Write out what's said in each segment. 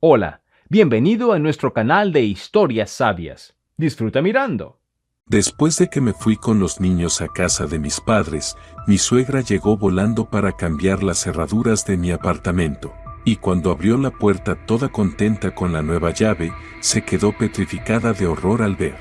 Hola, bienvenido a nuestro canal de historias sabias. Disfruta mirando. Después de que me fui con los niños a casa de mis padres, mi suegra llegó volando para cambiar las cerraduras de mi apartamento, y cuando abrió la puerta toda contenta con la nueva llave, se quedó petrificada de horror al ver.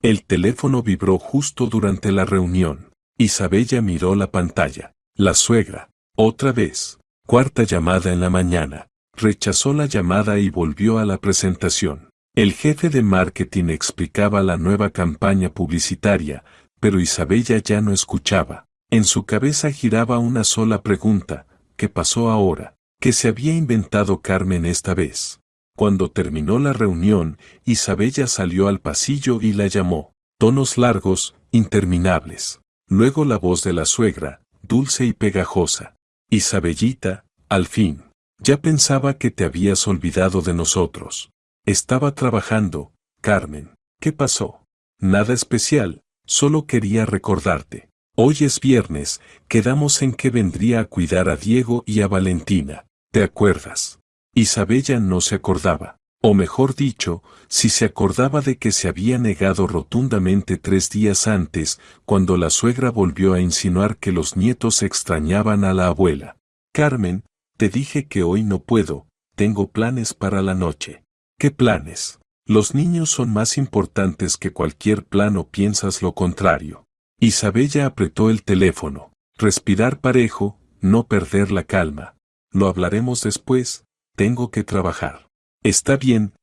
El teléfono vibró justo durante la reunión. Isabella miró la pantalla. La suegra. Otra vez. Cuarta llamada en la mañana. Rechazó la llamada y volvió a la presentación. El jefe de marketing explicaba la nueva campaña publicitaria, pero Isabella ya no escuchaba. En su cabeza giraba una sola pregunta: ¿qué pasó ahora? ¿Qué se había inventado Carmen esta vez? Cuando terminó la reunión, Isabella salió al pasillo y la llamó. Tonos largos, interminables. Luego la voz de la suegra, dulce y pegajosa. Isabellita, al fin. Ya pensaba que te habías olvidado de nosotros. Estaba trabajando, Carmen. ¿Qué pasó? Nada especial, solo quería recordarte. Hoy es viernes, quedamos en que vendría a cuidar a Diego y a Valentina. ¿Te acuerdas? Isabella no se acordaba, o mejor dicho, si se acordaba de que se había negado rotundamente 3 días antes, cuando la suegra volvió a insinuar que los nietos extrañaban a la abuela. Carmen, te dije que hoy no puedo, tengo planes para la noche. ¿Qué planes? Los niños son más importantes que cualquier plan o piensas lo contrario. Isabella apretó el teléfono. Respirar parejo, no perder la calma. Lo hablaremos después, tengo que trabajar. Está bien,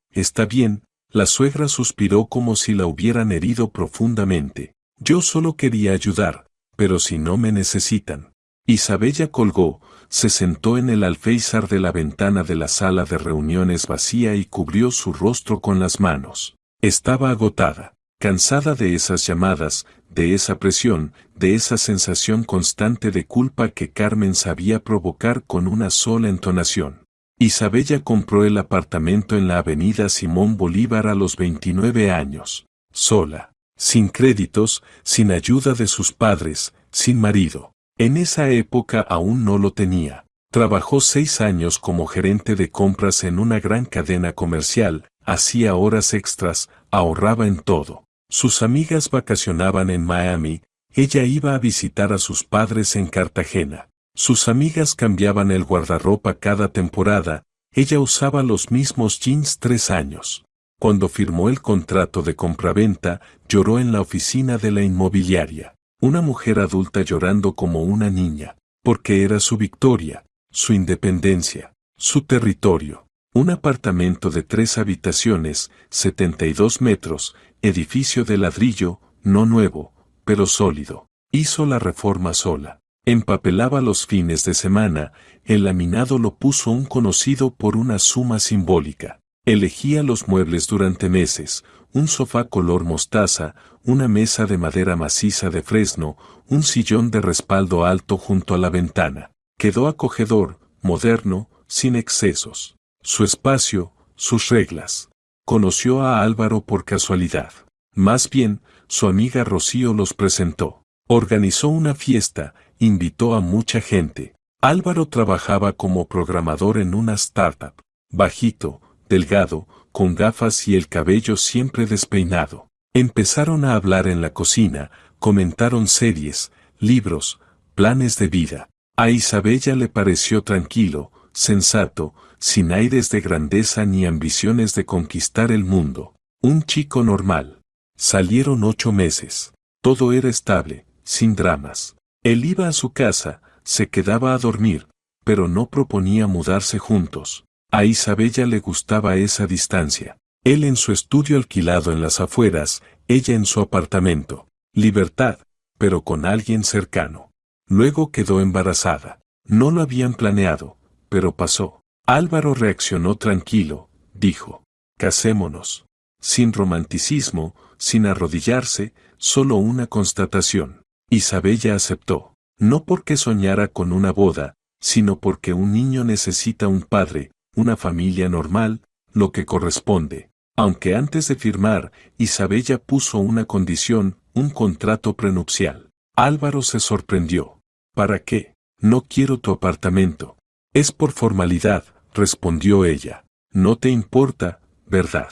la suegra suspiró como si la hubieran herido profundamente. Yo solo quería ayudar, pero si no me necesitan. Isabella colgó, se sentó en el alféizar de la ventana de la sala de reuniones vacía y cubrió su rostro con las manos. Estaba agotada, cansada de esas llamadas, de esa presión, de esa sensación constante de culpa que Carmen sabía provocar con una sola entonación. Isabella compró el apartamento en la avenida Simón Bolívar a los 29 años, sola, sin créditos, sin ayuda de sus padres, sin marido. En esa época aún no lo tenía. Trabajó 6 años como gerente de compras en una gran cadena comercial, hacía horas extras, ahorraba en todo. Sus amigas vacacionaban en Miami, ella iba a visitar a sus padres en Cartagena. Sus amigas cambiaban el guardarropa cada temporada, ella usaba los mismos jeans 3 años. Cuando firmó el contrato de compraventa, lloró en la oficina de la inmobiliaria. Una mujer adulta llorando como una niña, porque era su victoria, su independencia, su territorio. Un apartamento de 3 habitaciones, 72 metros, edificio de ladrillo, no nuevo, pero sólido. Hizo la reforma sola. Empapelaba los fines de semana, el laminado lo puso un conocido por una suma simbólica. Elegía los muebles durante meses, un sofá color mostaza, una mesa de madera maciza de fresno, un sillón de respaldo alto junto a la ventana. Quedó acogedor, moderno, sin excesos. Su espacio, sus reglas. Conoció a Álvaro por casualidad. Más bien, su amiga Rocío los presentó. Organizó una fiesta, invitó a mucha gente. Álvaro trabajaba como programador en una startup. Bajito, delgado, con gafas y el cabello siempre despeinado. Empezaron a hablar en la cocina, comentaron series, libros, planes de vida. A Isabella le pareció tranquilo, sensato, sin aires de grandeza ni ambiciones de conquistar el mundo. Un chico normal. Salieron 8 meses. Todo era estable, sin dramas. Él iba a su casa, se quedaba a dormir, pero no proponía mudarse juntos. A Isabella le gustaba esa distancia. Él en su estudio alquilado en las afueras, ella en su apartamento. Libertad, pero con alguien cercano. Luego quedó embarazada. No lo habían planeado, pero pasó. Álvaro reaccionó tranquilo, dijo: casémonos. Sin romanticismo, sin arrodillarse, solo una constatación. Isabella aceptó. No porque soñara con una boda, sino porque un niño necesita un padre, una familia normal, lo que corresponde. Aunque antes de firmar, Isabella puso una condición, un contrato prenupcial. Álvaro se sorprendió. ¿Para qué? No quiero tu apartamento. Es por formalidad, respondió ella. No te importa, ¿verdad?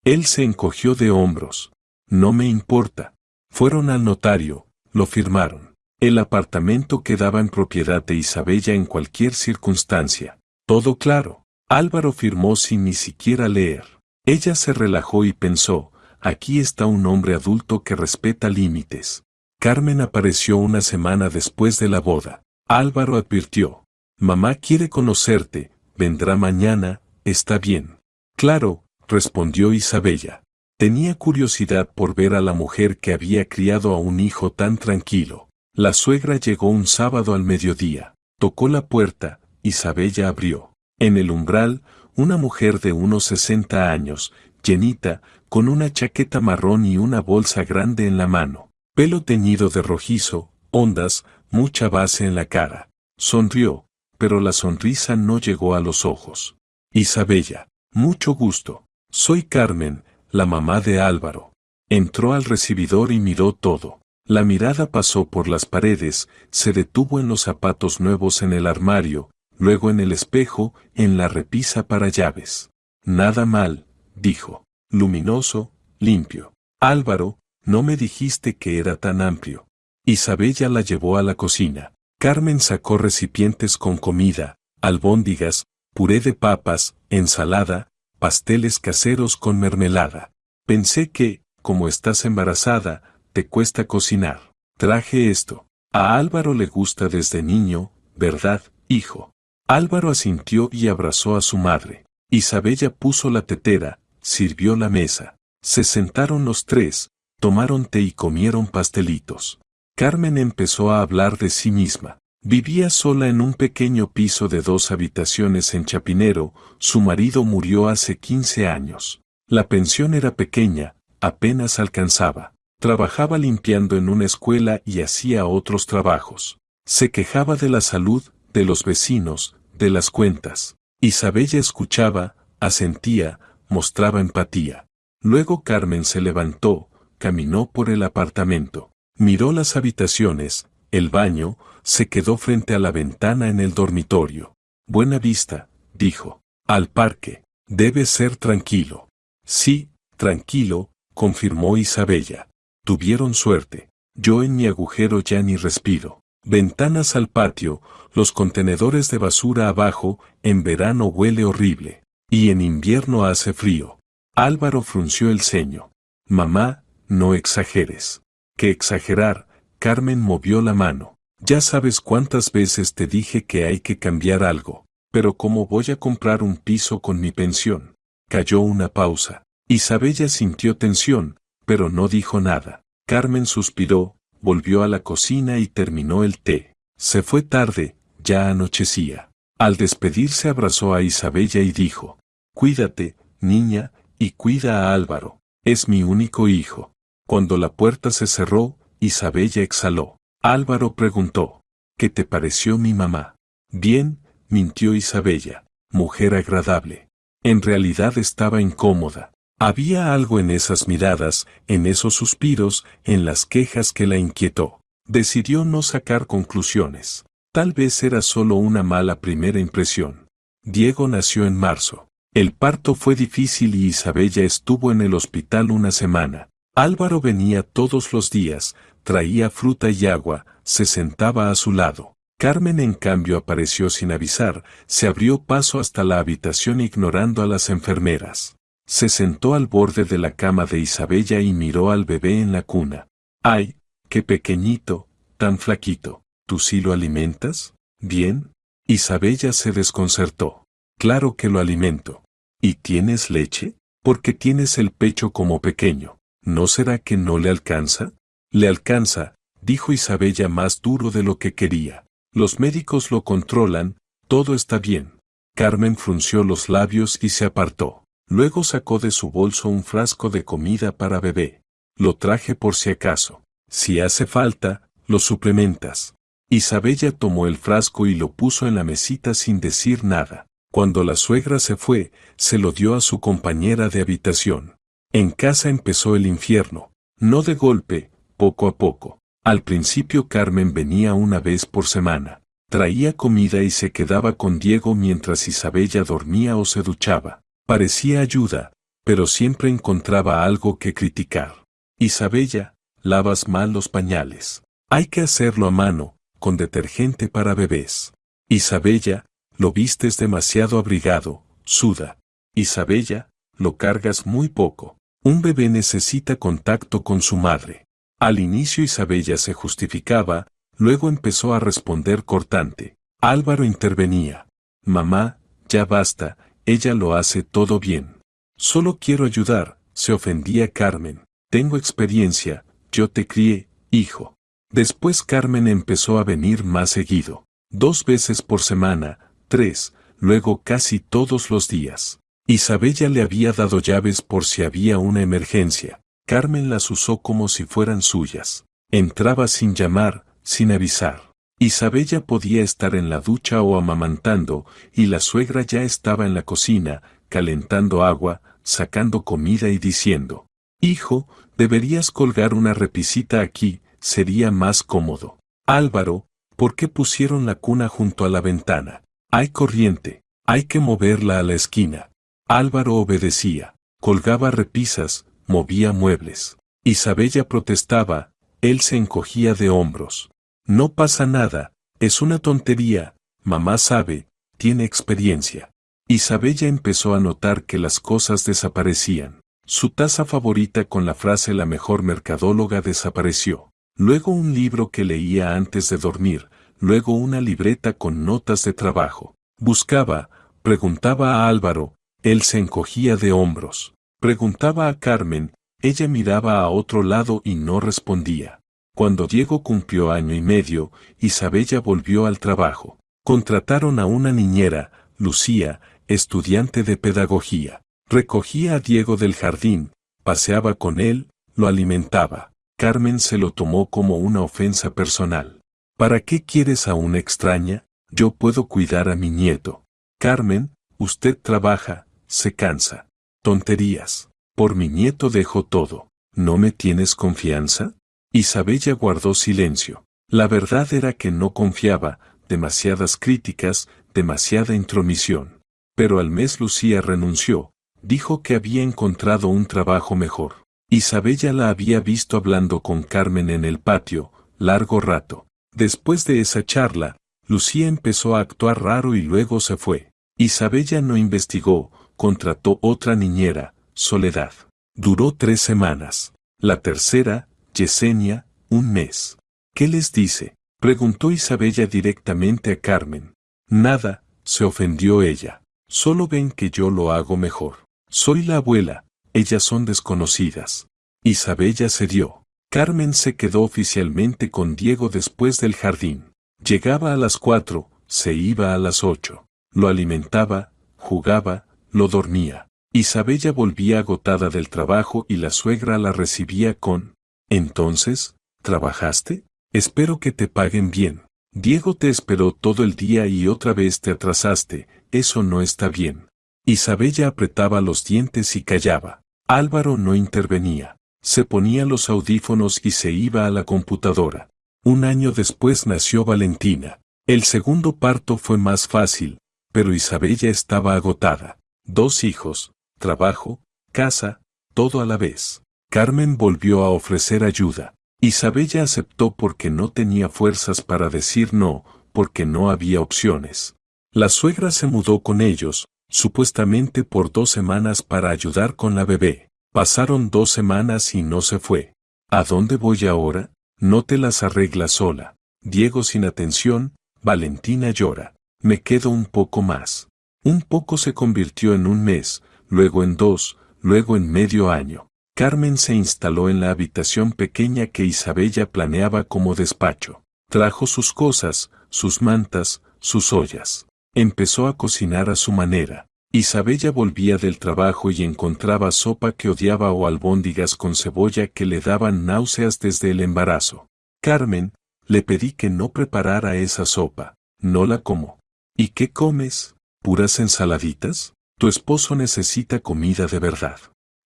Él se encogió de hombros. No me importa. Fueron al notario, lo firmaron. El apartamento quedaba en propiedad de Isabella en cualquier circunstancia. Todo claro. Álvaro firmó sin ni siquiera leer. Ella se relajó y pensó, aquí está un hombre adulto que respeta límites. Carmen apareció una semana después de la boda. Álvaro advirtió, mamá quiere conocerte, vendrá mañana, está bien. Claro, respondió Isabella. Tenía curiosidad por ver a la mujer que había criado a un hijo tan tranquilo. La suegra llegó un sábado al mediodía. Tocó la puerta, Isabella abrió. En el umbral, una mujer de unos 60 años, llenita, con una chaqueta marrón y una bolsa grande en la mano. Pelo teñido de rojizo, ondas, mucha base en la cara. Sonrió, pero la sonrisa no llegó a los ojos. Isabella, mucho gusto. Soy Carmen, la mamá de Álvaro. Entró al recibidor y miró todo. La mirada pasó por las paredes, se detuvo en los zapatos nuevos en el armario, luego en el espejo, en la repisa para llaves. Nada mal, dijo. Luminoso, limpio. Álvaro, no me dijiste que era tan amplio. Isabella la llevó a la cocina. Carmen sacó recipientes con comida, albóndigas, puré de papas, ensalada, pasteles caseros con mermelada. Pensé que, como estás embarazada, te cuesta cocinar. Traje esto. A Álvaro le gusta desde niño, ¿verdad, hijo? Álvaro asintió y abrazó a su madre. Isabella puso la tetera, sirvió la mesa. Se sentaron los tres, tomaron té y comieron pastelitos. Carmen empezó a hablar de sí misma. Vivía sola en un pequeño piso de 2 habitaciones en Chapinero, su marido murió hace 15 años. La pensión era pequeña, apenas alcanzaba. Trabajaba limpiando en una escuela y hacía otros trabajos. Se quejaba de la salud, de los vecinos, de las cuentas. Isabella escuchaba, asentía, mostraba empatía. Luego Carmen se levantó, caminó por el apartamento. Miró las habitaciones, el baño, se quedó frente a la ventana en el dormitorio. Buena vista, dijo. Al parque. Debe ser tranquilo. Sí, tranquilo, confirmó Isabella. Tuvieron suerte. Yo en mi agujero ya ni respiro. Ventanas al patio, los contenedores de basura abajo, en verano huele horrible. Y en invierno hace frío. Álvaro frunció el ceño. Mamá, no exageres. ¿Qué exagerar? Carmen movió la mano. Ya sabes cuántas veces te dije que hay que cambiar algo. Pero ¿cómo voy a comprar un piso con mi pensión? Cayó una pausa. Isabella sintió tensión, pero no dijo nada. Carmen suspiró, volvió a la cocina y terminó el té. Se fue tarde, ya anochecía. Al despedirse abrazó a Isabella y dijo, cuídate, niña, y cuida a Álvaro. Es mi único hijo. Cuando la puerta se cerró, Isabella exhaló. Álvaro preguntó, ¿qué te pareció mi mamá? Bien, mintió Isabella, mujer agradable. En realidad estaba incómoda. Había algo en esas miradas, en esos suspiros, en las quejas que la inquietó. Decidió no sacar conclusiones. Tal vez era solo una mala primera impresión. Diego nació en marzo. El parto fue difícil y Isabella estuvo en el hospital una semana. Álvaro venía todos los días, traía fruta y agua, se sentaba a su lado. Carmen en cambio apareció sin avisar, se abrió paso hasta la habitación ignorando a las enfermeras. Se sentó al borde de la cama de Isabella y miró al bebé en la cuna. ¡Ay, qué pequeñito, tan flaquito! ¿Tú sí lo alimentas? ¿Bien? Isabella se desconcertó. Claro que lo alimento. ¿Y tienes leche? Porque tienes el pecho como pequeño. ¿No será que no le alcanza? Le alcanza, dijo Isabella más duro de lo que quería. Los médicos lo controlan, todo está bien. Carmen frunció los labios y se apartó. Luego sacó de su bolso un frasco de comida para bebé. Lo traje por si acaso. Si hace falta, lo suplementas. Isabella tomó el frasco y lo puso en la mesita sin decir nada. Cuando la suegra se fue, se lo dio a su compañera de habitación. En casa empezó el infierno. No de golpe, poco a poco. Al principio Carmen venía una vez por semana. Traía comida y se quedaba con Diego mientras Isabella dormía o se duchaba. Parecía ayuda, pero siempre encontraba algo que criticar. Isabella, lavas mal los pañales. Hay que hacerlo a mano, con detergente para bebés. Isabella, lo vistes demasiado abrigado, suda. Isabella, lo cargas muy poco. Un bebé necesita contacto con su madre. Al inicio Isabella se justificaba, luego empezó a responder cortante. Álvaro intervenía. Mamá, ya basta, ella lo hace todo bien. Solo quiero ayudar, se ofendía Carmen. Tengo experiencia, yo te crié, hijo. Después Carmen empezó a venir más seguido. 2 veces por semana, 3, luego casi todos los días. Isabella le había dado llaves por si había una emergencia. Carmen las usó como si fueran suyas. Entraba sin llamar, sin avisar. Isabella podía estar en la ducha o amamantando, y la suegra ya estaba en la cocina, calentando agua, sacando comida y diciendo: «Hijo, deberías colgar una repisita aquí, sería más cómodo». «Álvaro, ¿por qué pusieron la cuna junto a la ventana? Hay corriente, hay que moverla a la esquina». Álvaro obedecía, colgaba repisas, movía muebles. Isabella protestaba, él se encogía de hombros. «No pasa nada, es una tontería, mamá sabe, tiene experiencia». Isabella empezó a notar que las cosas desaparecían. Su taza favorita con la frase «la mejor mercadóloga» desapareció. Luego un libro que leía antes de dormir, luego una libreta con notas de trabajo. Buscaba, preguntaba a Álvaro, él se encogía de hombros. Preguntaba a Carmen, ella miraba a otro lado y no respondía. Cuando Diego cumplió 1 año y medio, Isabella volvió al trabajo. Contrataron a una niñera, Lucía, estudiante de pedagogía. Recogía a Diego del jardín, paseaba con él, lo alimentaba. Carmen se lo tomó como una ofensa personal. «¿Para qué quieres a una extraña? Yo puedo cuidar a mi nieto». «Carmen, usted trabaja, se cansa». «Tonterías. Por mi nieto dejo todo. ¿No me tienes confianza?» Isabella guardó silencio. La verdad era que no confiaba, demasiadas críticas, demasiada intromisión. Pero al mes Lucía renunció, dijo que había encontrado un trabajo mejor. Isabella la había visto hablando con Carmen en el patio, largo rato. Después de esa charla, Lucía empezó a actuar raro y luego se fue. Isabella no investigó, contrató otra niñera, Soledad. Duró 3 semanas. La tercera, Yesenia, 1 mes. «¿Qué les dice?», preguntó Isabella directamente a Carmen. «Nada», se ofendió ella. «Solo ven que yo lo hago mejor. Soy la abuela, ellas son desconocidas». Isabella cedió. Carmen se quedó oficialmente con Diego después del jardín. Llegaba a las 4, se iba a las 8. Lo alimentaba, jugaba, lo dormía. Isabella volvía agotada del trabajo y la suegra la recibía con: «¿Entonces, trabajaste? Espero que te paguen bien. Diego te esperó todo el día y otra vez te atrasaste, eso no está bien». Isabella apretaba los dientes y callaba. Álvaro no intervenía. Se ponía los audífonos y se iba a la computadora. 1 año después nació Valentina. El segundo parto fue más fácil, pero Isabella estaba agotada. 2 hijos, trabajo, casa, todo a la vez. Carmen volvió a ofrecer ayuda. Isabella aceptó porque no tenía fuerzas para decir no, porque no había opciones. La suegra se mudó con ellos, supuestamente por 2 semanas para ayudar con la bebé. Pasaron 2 semanas y no se fue. «¿A dónde voy ahora? No te las arreglas sola». Diego sin atención, Valentina llora. «Me quedo un poco más». Un poco se convirtió en 1 mes, luego en 2, luego en medio año. Carmen se instaló en la habitación pequeña que Isabella planeaba como despacho. Trajo sus cosas, sus mantas, sus ollas. Empezó a cocinar a su manera. Isabella volvía del trabajo y encontraba sopa que odiaba o albóndigas con cebolla que le daban náuseas desde el embarazo. «Carmen, le pedí que no preparara esa sopa. No la como». «¿Y qué comes? ¿Puras ensaladitas? Tu esposo necesita comida de verdad.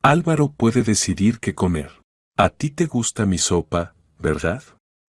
Álvaro puede decidir qué comer. A ti te gusta mi sopa, ¿verdad?»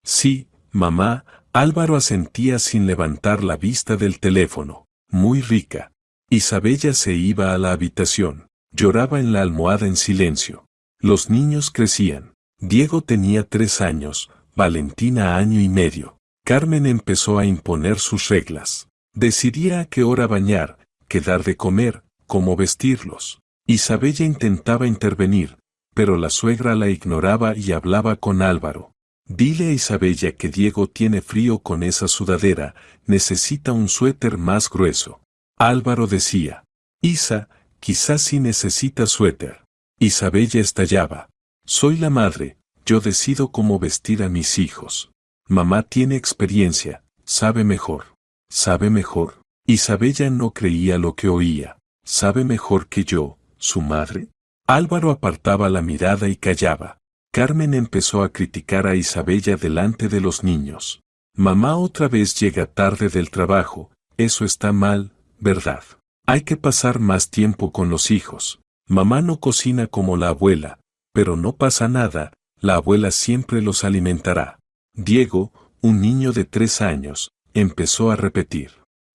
«Sí, mamá», Álvaro asentía sin levantar la vista del teléfono. «Muy rica». Isabella se iba a la habitación. Lloraba en la almohada en silencio. Los niños crecían. Diego tenía 3 años, Valentina año y medio. Carmen empezó a imponer sus reglas. Decidía a qué hora bañar, qué dar de comer, cómo vestirlos. Isabella intentaba intervenir, pero la suegra la ignoraba y hablaba con Álvaro. Dile a Isabella que Diego tiene frío con esa sudadera, necesita un suéter más grueso. Álvaro decía, Isa, quizás sí necesita suéter. Isabella estallaba. Soy la madre, yo decido cómo vestir a mis hijos. Mamá tiene experiencia, sabe mejor. ¿Sabe mejor? Isabella no creía lo que oía. ¿Sabe mejor que yo, su madre? Álvaro apartaba la mirada y callaba. Carmen empezó a criticar a Isabella delante de los niños. Mamá otra vez llega tarde del trabajo, eso está mal, ¿verdad? Hay que pasar más tiempo con los hijos. Mamá no cocina como la abuela, pero no pasa nada, la abuela siempre los alimentará. Diego, un niño de 3 años, empezó a repetir.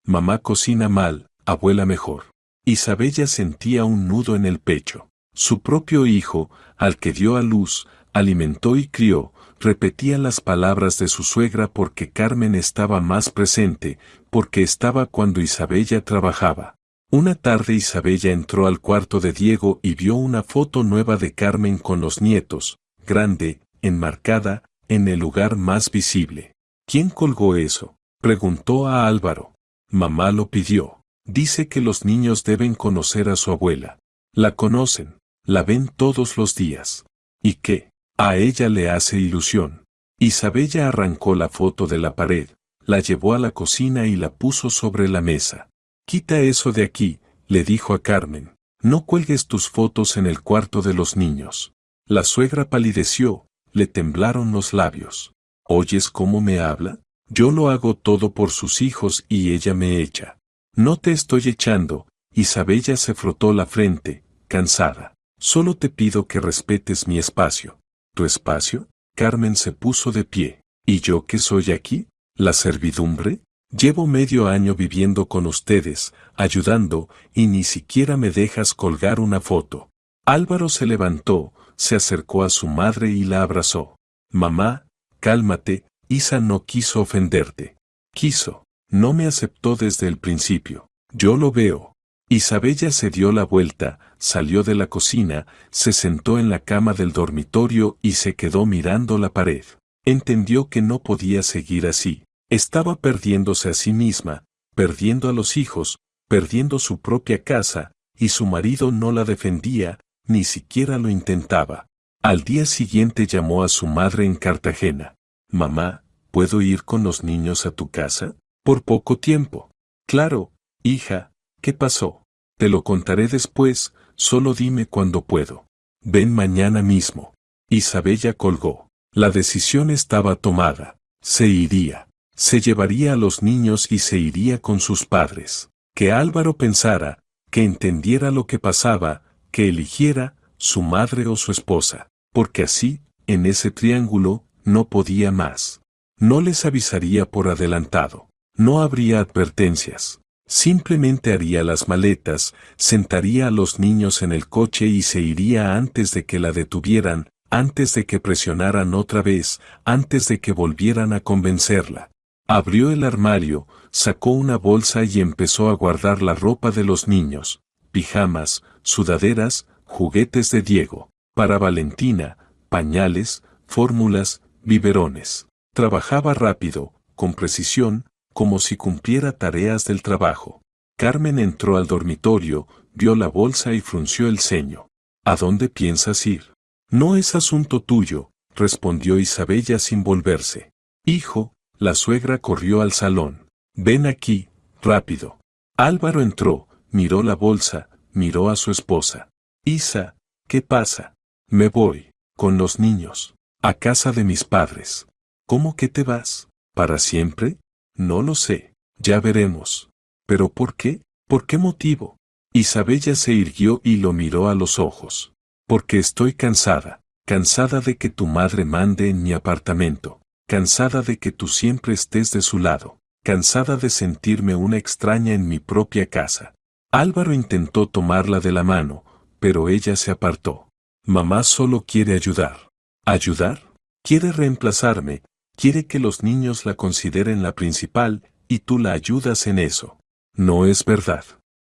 Mamá cocina mal, abuela mejor. Isabella sentía un nudo en el pecho. Su propio hijo, al que dio a luz, alimentó y crió, repetía las palabras de su suegra porque Carmen estaba más presente, porque estaba cuando Isabella trabajaba. Una tarde Isabella entró al cuarto de Diego y vio una foto nueva de Carmen con los nietos, grande, enmarcada, en el lugar más visible. ¿Quién colgó eso?, preguntó a Álvaro. Mamá lo pidió. Dice que los niños deben conocer a su abuela. La conocen, la ven todos los días. ¿Y qué? A ella le hace ilusión. Isabella arrancó la foto de la pared, la llevó a la cocina y la puso sobre la mesa. Quita eso de aquí, le dijo a Carmen. No cuelgues tus fotos en el cuarto de los niños. La suegra palideció, le temblaron los labios. ¿Oyes cómo me habla? Yo lo hago todo por sus hijos y ella me echa. No te estoy echando. Isabella se frotó la frente, cansada. Solo te pido que respetes mi espacio. ¿Tu espacio? Carmen se puso de pie. ¿Y yo qué soy aquí? ¿La servidumbre? Llevo medio año viviendo con ustedes, ayudando, y ni siquiera me dejas colgar una foto. Álvaro se levantó, se acercó a su madre y la abrazó. Mamá, cálmate, Isa no quiso ofenderte. Quiso. No me aceptó desde el principio. Yo lo veo. Isabella se dio la vuelta, salió de la cocina, se sentó en la cama del dormitorio y se quedó mirando la pared. Entendió que no podía seguir así. Estaba perdiéndose a sí misma, perdiendo a los hijos, perdiendo su propia casa, y su marido no la defendía, ni siquiera lo intentaba. Al día siguiente llamó a su madre en Cartagena. Mamá, ¿puedo ir con los niños a tu casa? Por poco tiempo. Claro, hija. ¿Qué pasó? Te lo contaré después, solo dime cuándo puedo. Ven mañana mismo. Isabella colgó. La decisión estaba tomada. Se iría. Se llevaría a los niños y se iría con sus padres. Que Álvaro pensara, que entendiera lo que pasaba, que eligiera, su madre o su esposa. Porque así, en ese triángulo, no podía más. No les avisaría por adelantado. No habría advertencias. Simplemente haría las maletas, sentaría a los niños en el coche y se iría antes de que la detuvieran, antes de que presionaran otra vez, antes de que volvieran a convencerla. Abrió el armario, sacó una bolsa y empezó a guardar la ropa de los niños, pijamas, sudaderas, juguetes de Diego, para Valentina, pañales, fórmulas, biberones. Trabajaba rápido, con precisión, como si cumpliera tareas del trabajo. Carmen entró al dormitorio, vio la bolsa y frunció el ceño. ¿A dónde piensas ir? No es asunto tuyo, respondió Isabella sin volverse. Hijo, la suegra corrió al salón. Ven aquí, rápido. Álvaro entró, miró la bolsa, miró a su esposa. Isa, ¿qué pasa? Me voy, con los niños, a casa de mis padres. ¿Cómo que te vas? ¿Para siempre? No lo sé, ya veremos. ¿Pero por qué? ¿Por qué motivo? Isabella se irguió y lo miró a los ojos. Porque estoy cansada, cansada de que tu madre mande en mi apartamento, cansada de que tú siempre estés de su lado, cansada de sentirme una extraña en mi propia casa. Álvaro intentó tomarla de la mano, pero ella se apartó. Mamá solo quiere ayudar. ¿Ayudar? Quiere reemplazarme, quiere que los niños la consideren la principal, y tú la ayudas en eso. No es verdad.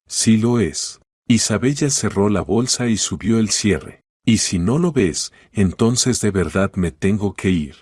Sí lo es. Isabella cerró la bolsa y subió el cierre. Y si no lo ves, entonces de verdad me tengo que ir.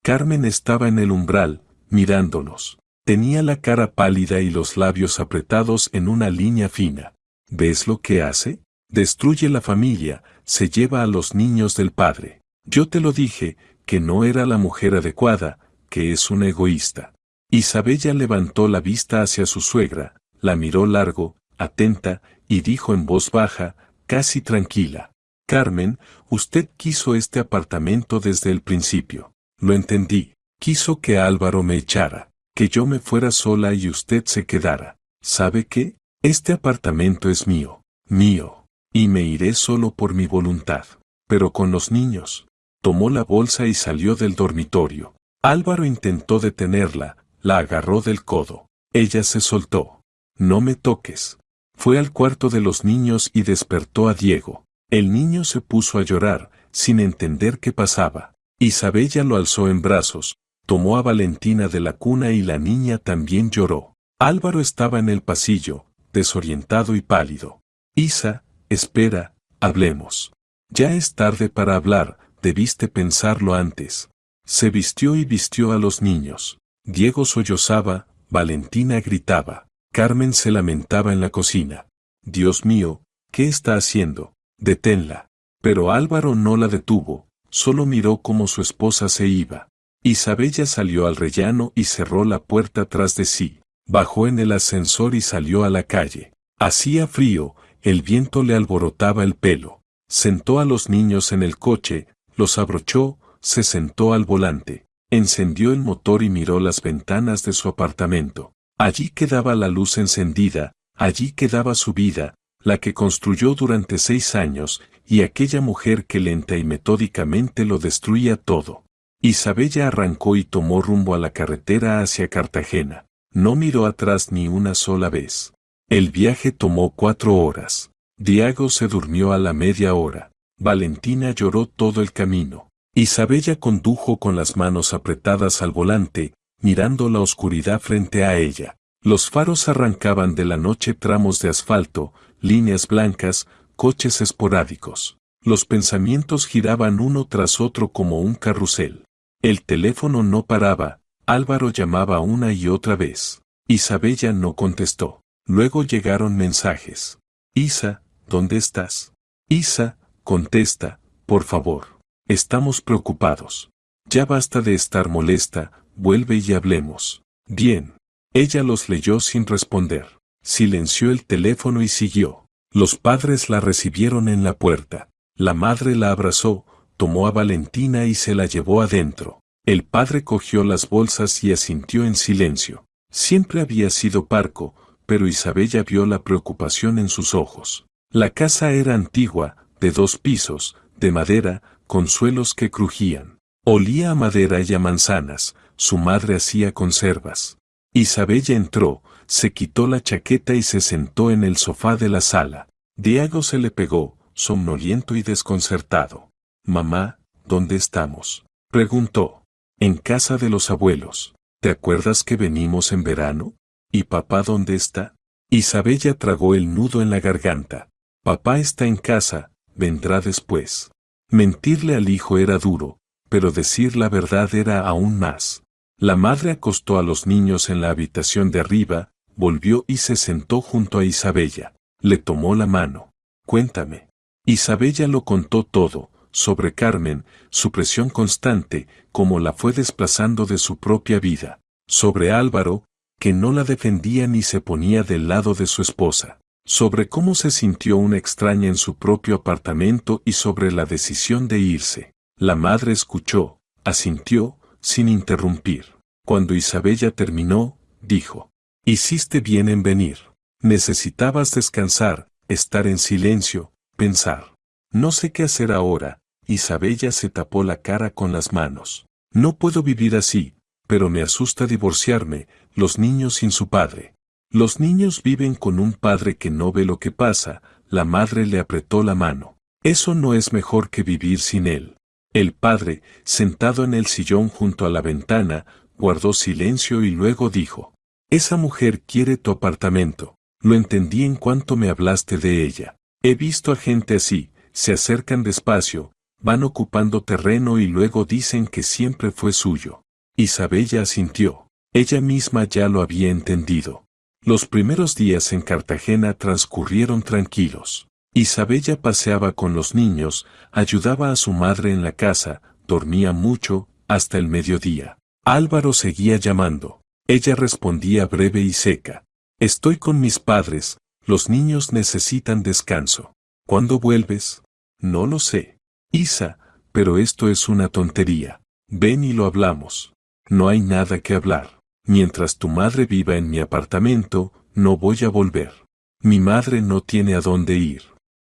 Carmen estaba en el umbral, mirándonos. Tenía la cara pálida y los labios apretados en una línea fina. ¿Ves lo que hace? Destruye la familia, se lleva a los niños del padre. Yo te lo dije, que no era la mujer adecuada, que es una egoísta. Isabella levantó la vista hacia su suegra, la miró largo, atenta, y dijo en voz baja, casi tranquila. Carmen, usted quiso este apartamento desde el principio. Lo entendí. Quiso que Álvaro me echara, que yo me fuera sola y usted se quedara. ¿Sabe qué? Este apartamento es mío, mío, y me iré solo por mi voluntad. Pero con los niños. Tomó la bolsa y salió del dormitorio. Álvaro intentó detenerla, la agarró del codo. Ella se soltó. No me toques. Fue al cuarto de los niños y despertó a Diego. El niño se puso a llorar, sin entender qué pasaba. Isabella lo alzó en brazos, tomó a Valentina de la cuna y la niña también lloró. Álvaro estaba en el pasillo, desorientado y pálido. Isa, espera, hablemos. Ya es tarde para hablar, debiste pensarlo antes. Se vistió y vistió a los niños. Diego sollozaba, Valentina gritaba. Carmen se lamentaba en la cocina. Dios mío, ¿qué está haciendo? Deténla. Pero Álvaro no la detuvo, solo miró cómo su esposa se iba. Isabella salió al rellano y cerró la puerta tras de sí. Bajó en el ascensor y salió a la calle. Hacía frío, el viento le alborotaba el pelo. Sentó a los niños en el coche, los abrochó, se sentó al volante. Encendió el motor y miró las ventanas de su apartamento. Allí quedaba la luz encendida, allí quedaba su vida, la que construyó durante 6 años, y aquella mujer que lenta y metódicamente lo destruía todo. Isabella arrancó y tomó rumbo a la carretera hacia Cartagena. No miró atrás ni una sola vez. El viaje tomó 4 horas. Diego se durmió a la media hora. Valentina lloró todo el camino. Isabella condujo con las manos apretadas al volante, mirando la oscuridad frente a ella. Los faros arrancaban de la noche tramos de asfalto, líneas blancas, coches esporádicos. Los pensamientos giraban uno tras otro como un carrusel. El teléfono no paraba, Álvaro llamaba una y otra vez. Isabella no contestó. Luego llegaron mensajes. Isa, ¿dónde estás? Isa, contesta, por favor. Estamos preocupados. Ya basta de estar molesta, vuelve y hablemos. Bien. Ella los leyó sin responder. Silenció el teléfono y siguió. Los padres la recibieron en la puerta. La madre la abrazó, tomó a Valentina y se la llevó adentro. El padre cogió las bolsas y asintió en silencio. Siempre había sido parco, pero Isabella vio la preocupación en sus ojos. La casa era antigua, de 2 pisos, de madera, con suelos que crujían. Olía a madera y a manzanas, su madre hacía conservas. Isabella entró, se quitó la chaqueta y se sentó en el sofá de la sala. Diego se le pegó, somnoliento y desconcertado. Mamá, ¿dónde estamos? Preguntó. En casa de los abuelos. ¿Te acuerdas que venimos en verano? ¿Y papá dónde está? Isabella tragó el nudo en la garganta. Papá está en casa, vendrá después. Mentirle al hijo era duro, pero decir la verdad era aún más. La madre acostó a los niños en la habitación de arriba, volvió y se sentó junto a Isabella. Le tomó la mano. Cuéntame. Isabella lo contó todo, sobre Carmen, su presión constante, cómo la fue desplazando de su propia vida. Sobre Álvaro, que no la defendía ni se ponía del lado de su esposa. Sobre cómo se sintió una extraña en su propio apartamento y sobre la decisión de irse. La madre escuchó, asintió, sin interrumpir. Cuando Isabella terminó, dijo: hiciste bien en venir. Necesitabas descansar, estar en silencio, pensar. No sé qué hacer ahora. Isabella se tapó la cara con las manos. No puedo vivir así, pero me asusta divorciarme, los niños sin su padre. Los niños viven con un padre que no ve lo que pasa, la madre le apretó la mano. Eso no es mejor que vivir sin él. El padre, sentado en el sillón junto a la ventana, guardó silencio y luego dijo: esa mujer quiere tu apartamento. Lo entendí en cuanto me hablaste de ella. He visto a gente así, se acercan despacio, van ocupando terreno y luego dicen que siempre fue suyo. Isabella asintió. Ella misma ya lo había entendido. Los primeros días en Cartagena transcurrieron tranquilos. Isabella paseaba con los niños, ayudaba a su madre en la casa, dormía mucho, hasta el mediodía. Álvaro seguía llamando. Ella respondía breve y seca: estoy con mis padres, los niños necesitan descanso. ¿Cuándo vuelves? No lo sé. Isa, pero esto es una tontería. Ven y lo hablamos. No hay nada que hablar. Mientras tu madre viva en mi apartamento, no voy a volver. Mi madre no tiene a dónde ir.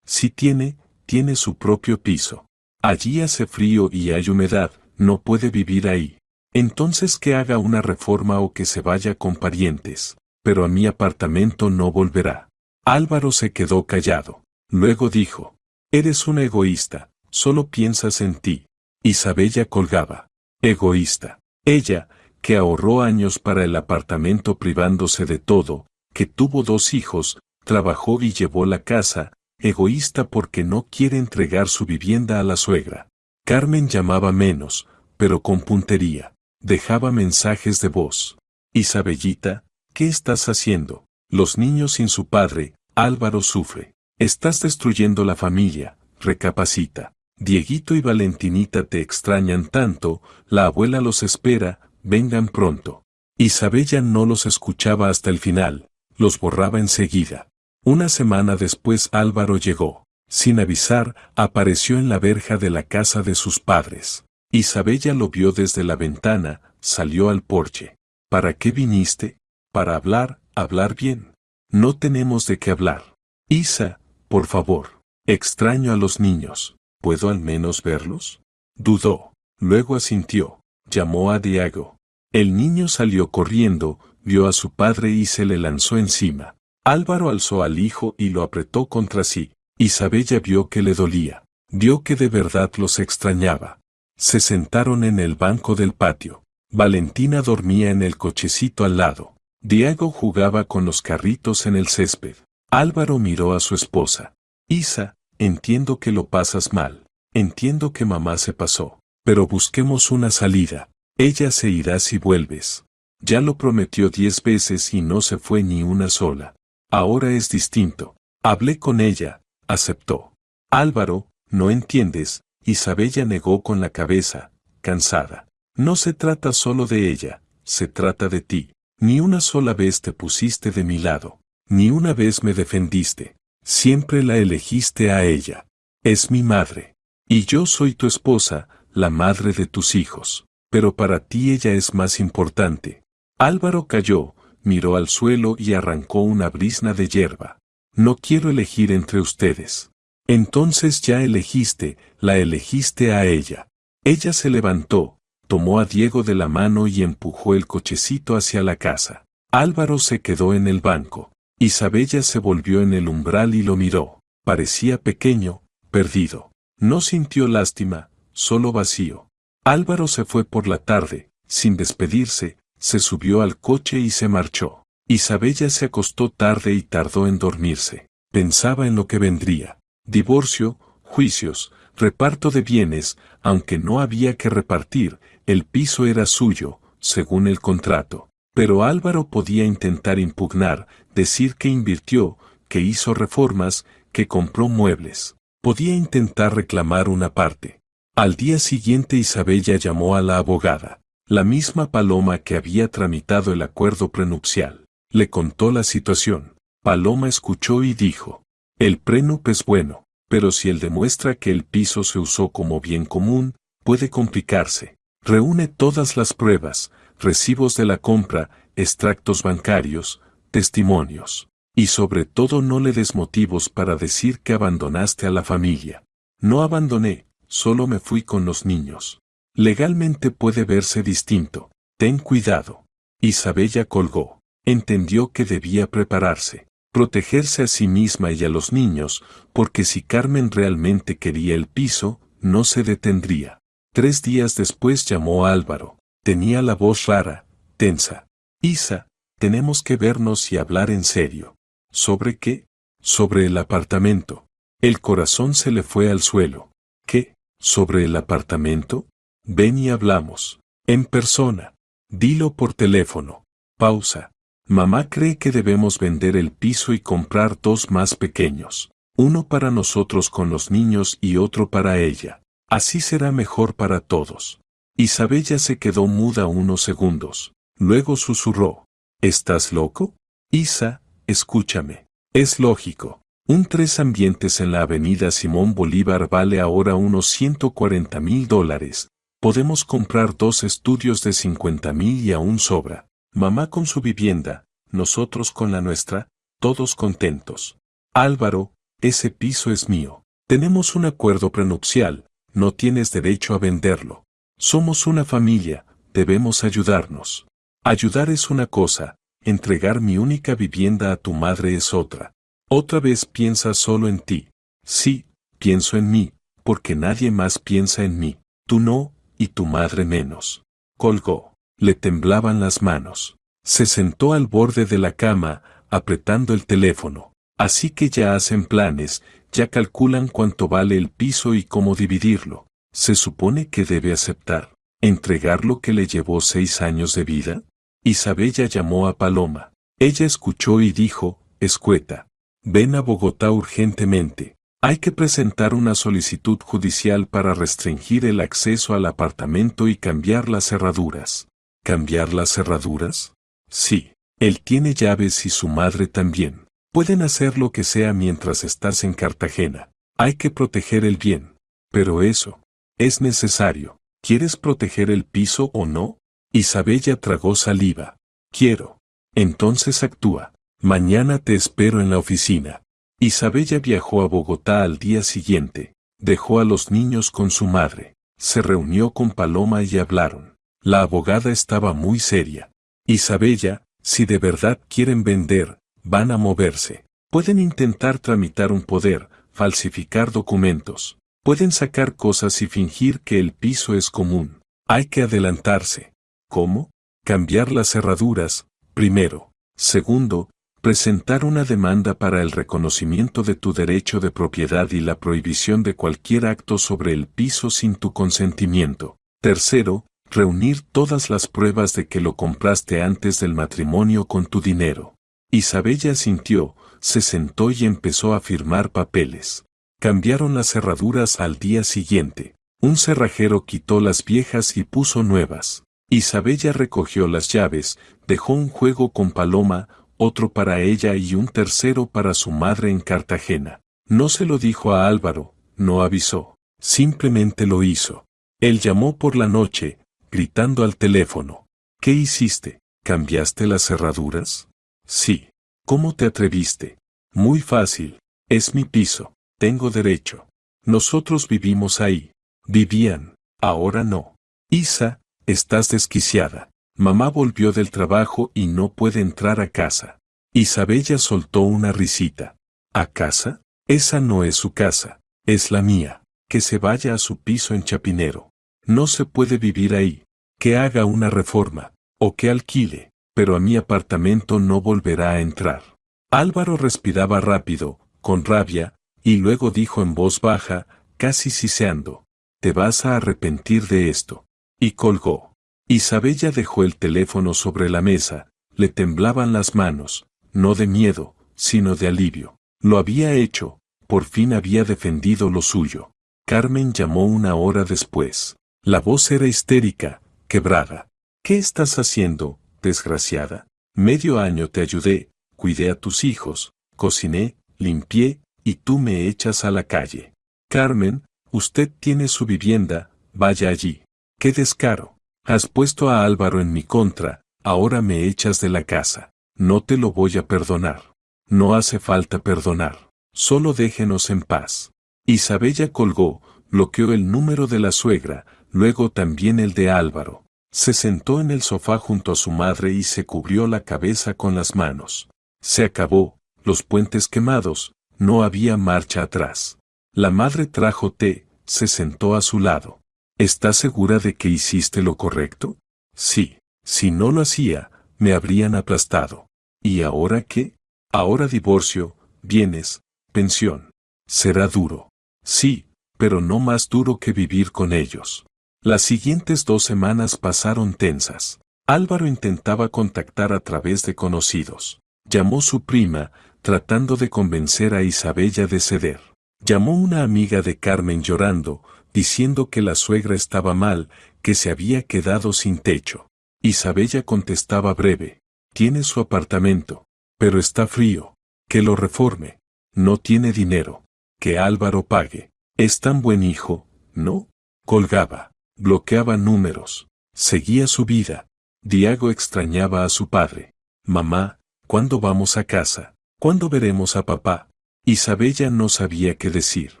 Si tiene, tiene su propio piso. Allí hace frío y hay humedad, no puede vivir ahí. Entonces que haga una reforma o que se vaya con parientes, pero a mi apartamento no volverá. Álvaro se quedó callado. Luego dijo: eres una egoísta, solo piensas en ti. Isabella colgaba. Egoísta. Ella, que ahorró años para el apartamento privándose de todo, que tuvo 2 hijos, trabajó y llevó la casa, egoísta porque no quiere entregar su vivienda a la suegra. Carmen llamaba menos, pero con puntería. Dejaba mensajes de voz. Isabellita, ¿qué estás haciendo? Los niños sin su padre, Álvaro sufre. Estás destruyendo la familia, recapacita. Dieguito y Valentinita te extrañan tanto, la abuela los espera, vengan pronto. Isabella no los escuchaba hasta el final, los borraba enseguida. Una semana después Álvaro llegó. Sin avisar, apareció en la verja de la casa de sus padres. Isabella lo vio desde la ventana, salió al porche. ¿Para qué viniste? Para hablar bien. No tenemos de qué hablar. Isa, por favor. Extraño a los niños. ¿Puedo al menos verlos? Dudó. Luego asintió. Llamó a Diego. El niño salió corriendo, vio a su padre y se le lanzó encima. Álvaro alzó al hijo y lo apretó contra sí. Isabella vio que le dolía. Vio que de verdad los extrañaba. Se sentaron en el banco del patio. Valentina dormía en el cochecito al lado. Diego jugaba con los carritos en el césped. Álvaro miró a su esposa. Isa, entiendo que lo pasas mal. Entiendo que mamá se pasó. Pero busquemos una salida. Ella se irá si vuelves. Ya lo prometió 10 veces y no se fue ni una sola. Ahora es distinto. Hablé con ella, aceptó. Álvaro, no entiendes. Isabella negó con la cabeza, cansada. No se trata solo de ella, se trata de ti. Ni una sola vez te pusiste de mi lado. Ni una vez me defendiste. Siempre la elegiste a ella. Es mi madre. Y yo soy tu esposa, la madre de tus hijos. Pero para ti ella es más importante. Álvaro cayó, miró al suelo y arrancó una brizna de hierba. No quiero elegir entre ustedes. Entonces ya elegiste, la elegiste a ella. Ella se levantó, tomó a Diego de la mano y empujó el cochecito hacia la casa. Álvaro se quedó en el banco. Isabella se volvió en el umbral y lo miró. Parecía pequeño, perdido. No sintió lástima, solo vacío. Álvaro se fue por la tarde, sin despedirse, se subió al coche y se marchó. Isabella se acostó tarde y tardó en dormirse. Pensaba en lo que vendría. Divorcio, juicios, reparto de bienes, aunque no había que repartir, el piso era suyo, según el contrato. Pero Álvaro podía intentar impugnar, decir que invirtió, que hizo reformas, que compró muebles. Podía intentar reclamar una parte. Al día siguiente Isabella llamó a la abogada, la misma Paloma que había tramitado el acuerdo prenupcial. Le contó la situación. Paloma escuchó y dijo: el prenup es bueno, pero si él demuestra que el piso se usó como bien común, puede complicarse. Reúne todas las pruebas, recibos de la compra, extractos bancarios, testimonios. Y sobre todo no le des motivos para decir que abandonaste a la familia. No abandoné, solo me fui con los niños. Legalmente puede verse distinto. Ten cuidado. Isabella colgó. Entendió que debía prepararse, protegerse a sí misma y a los niños, porque si Carmen realmente quería el piso, no se detendría. 3 días después llamó a Álvaro. Tenía la voz rara, tensa. Isa, tenemos que vernos y hablar en serio. ¿Sobre qué? Sobre el apartamento. El corazón se le fue al suelo. ¿Qué? ¿Sobre el apartamento? Ven y hablamos. En persona. Dilo por teléfono. Pausa. Mamá cree que debemos vender el piso y comprar 2 más pequeños. Uno para nosotros con los niños y otro para ella. Así será mejor para todos. Isabella se quedó muda unos segundos. Luego susurró. ¿Estás loco? Isa, escúchame. Es lógico. Un 3 ambientes en la avenida Simón Bolívar vale ahora unos $140,000. Podemos comprar 2 estudios de 50,000 y aún sobra. Mamá con su vivienda, nosotros con la nuestra, todos contentos. Álvaro, ese piso es mío. Tenemos un acuerdo prenupcial, no tienes derecho a venderlo. Somos una familia, debemos ayudarnos. Ayudar es una cosa, entregar mi única vivienda a tu madre es otra. Otra vez piensas solo en ti. Sí, pienso en mí, porque nadie más piensa en mí. Tú no, y tu madre menos. Colgó. Le temblaban las manos. Se sentó al borde de la cama, apretando el teléfono. Así que ya hacen planes, ya calculan cuánto vale el piso y cómo dividirlo. Se supone que debe aceptar. ¿Entregar lo que le llevó 6 años de vida? Isabella llamó a Paloma. Ella escuchó y dijo, escueta. Ven a Bogotá urgentemente. Hay que presentar una solicitud judicial para restringir el acceso al apartamento y cambiar las cerraduras. ¿Cambiar las cerraduras? Sí. Él tiene llaves y su madre también. Pueden hacer lo que sea mientras estás en Cartagena. Hay que proteger el bien. Pero eso es necesario. ¿Quieres proteger el piso o no? Isabella tragó saliva. Quiero. Entonces actúa. Mañana te espero en la oficina. Isabella viajó a Bogotá al día siguiente. Dejó a los niños con su madre. Se reunió con Paloma y hablaron. La abogada estaba muy seria. Isabella, si de verdad quieren vender, van a moverse. Pueden intentar tramitar un poder, falsificar documentos. Pueden sacar cosas y fingir que el piso es común. Hay que adelantarse. ¿Cómo? Cambiar las cerraduras, primero. Segundo, presentar una demanda para el reconocimiento de tu derecho de propiedad y la prohibición de cualquier acto sobre el piso sin tu consentimiento. Tercero, reunir todas las pruebas de que lo compraste antes del matrimonio con tu dinero. Isabella asintió, se sentó y empezó a firmar papeles. Cambiaron las cerraduras al día siguiente. Un cerrajero quitó las viejas y puso nuevas. Isabella recogió las llaves, dejó un juego con Paloma, otro para ella y un tercero para su madre en Cartagena. No se lo dijo a Álvaro, no avisó, simplemente lo hizo. Él llamó por la noche, gritando al teléfono. ¿Qué hiciste? ¿Cambiaste las cerraduras? Sí. ¿Cómo te atreviste? Muy fácil, es mi piso, tengo derecho. Nosotros vivimos ahí. Vivían, ahora no. Isa, estás desquiciada. Mamá volvió del trabajo y no puede entrar a casa. Isabella soltó una risita. ¿A casa? Esa no es su casa, es la mía. Que se vaya a su piso en Chapinero. No se puede vivir ahí. Que haga una reforma, o que alquile, pero a mi apartamento no volverá a entrar. Álvaro respiraba rápido, con rabia, y luego dijo en voz baja, casi siseando, te vas a arrepentir de esto. Y colgó. Isabella dejó el teléfono sobre la mesa, le temblaban las manos, no de miedo, sino de alivio. Lo había hecho, por fin había defendido lo suyo. Carmen llamó 1 hora después. La voz era histérica, quebrada. ¿Qué estás haciendo, desgraciada? Medio año te ayudé, cuidé a tus hijos, cociné, limpié, y tú me echas a la calle. Carmen, usted tiene su vivienda, vaya allí. ¡Qué descaro! Has puesto a Álvaro en mi contra, ahora me echas de la casa. No te lo voy a perdonar. No hace falta perdonar. Solo déjenos en paz. Isabella colgó, bloqueó el número de la suegra, luego también el de Álvaro. Se sentó en el sofá junto a su madre y se cubrió la cabeza con las manos. Se acabó, los puentes quemados, no había marcha atrás. La madre trajo té, se sentó a su lado. ¿Estás segura de que hiciste lo correcto? Sí, si no lo hacía, me habrían aplastado. ¿Y ahora qué? Ahora divorcio, bienes, pensión. Será duro. Sí, pero no más duro que vivir con ellos. Las siguientes 2 semanas pasaron tensas. Álvaro intentaba contactar a través de conocidos. Llamó su prima, tratando de convencer a Isabella de ceder. Llamó una amiga de Carmen llorando, diciendo que la suegra estaba mal, que se había quedado sin techo. Isabella contestaba breve: tiene su apartamento, pero está frío, que lo reforme. No tiene dinero, que Álvaro pague. Es tan buen hijo, ¿no? Colgaba, bloqueaba números, seguía su vida. Diago extrañaba a su padre. Mamá, ¿cuándo vamos a casa? ¿Cuándo veremos a papá? Isabella no sabía qué decir.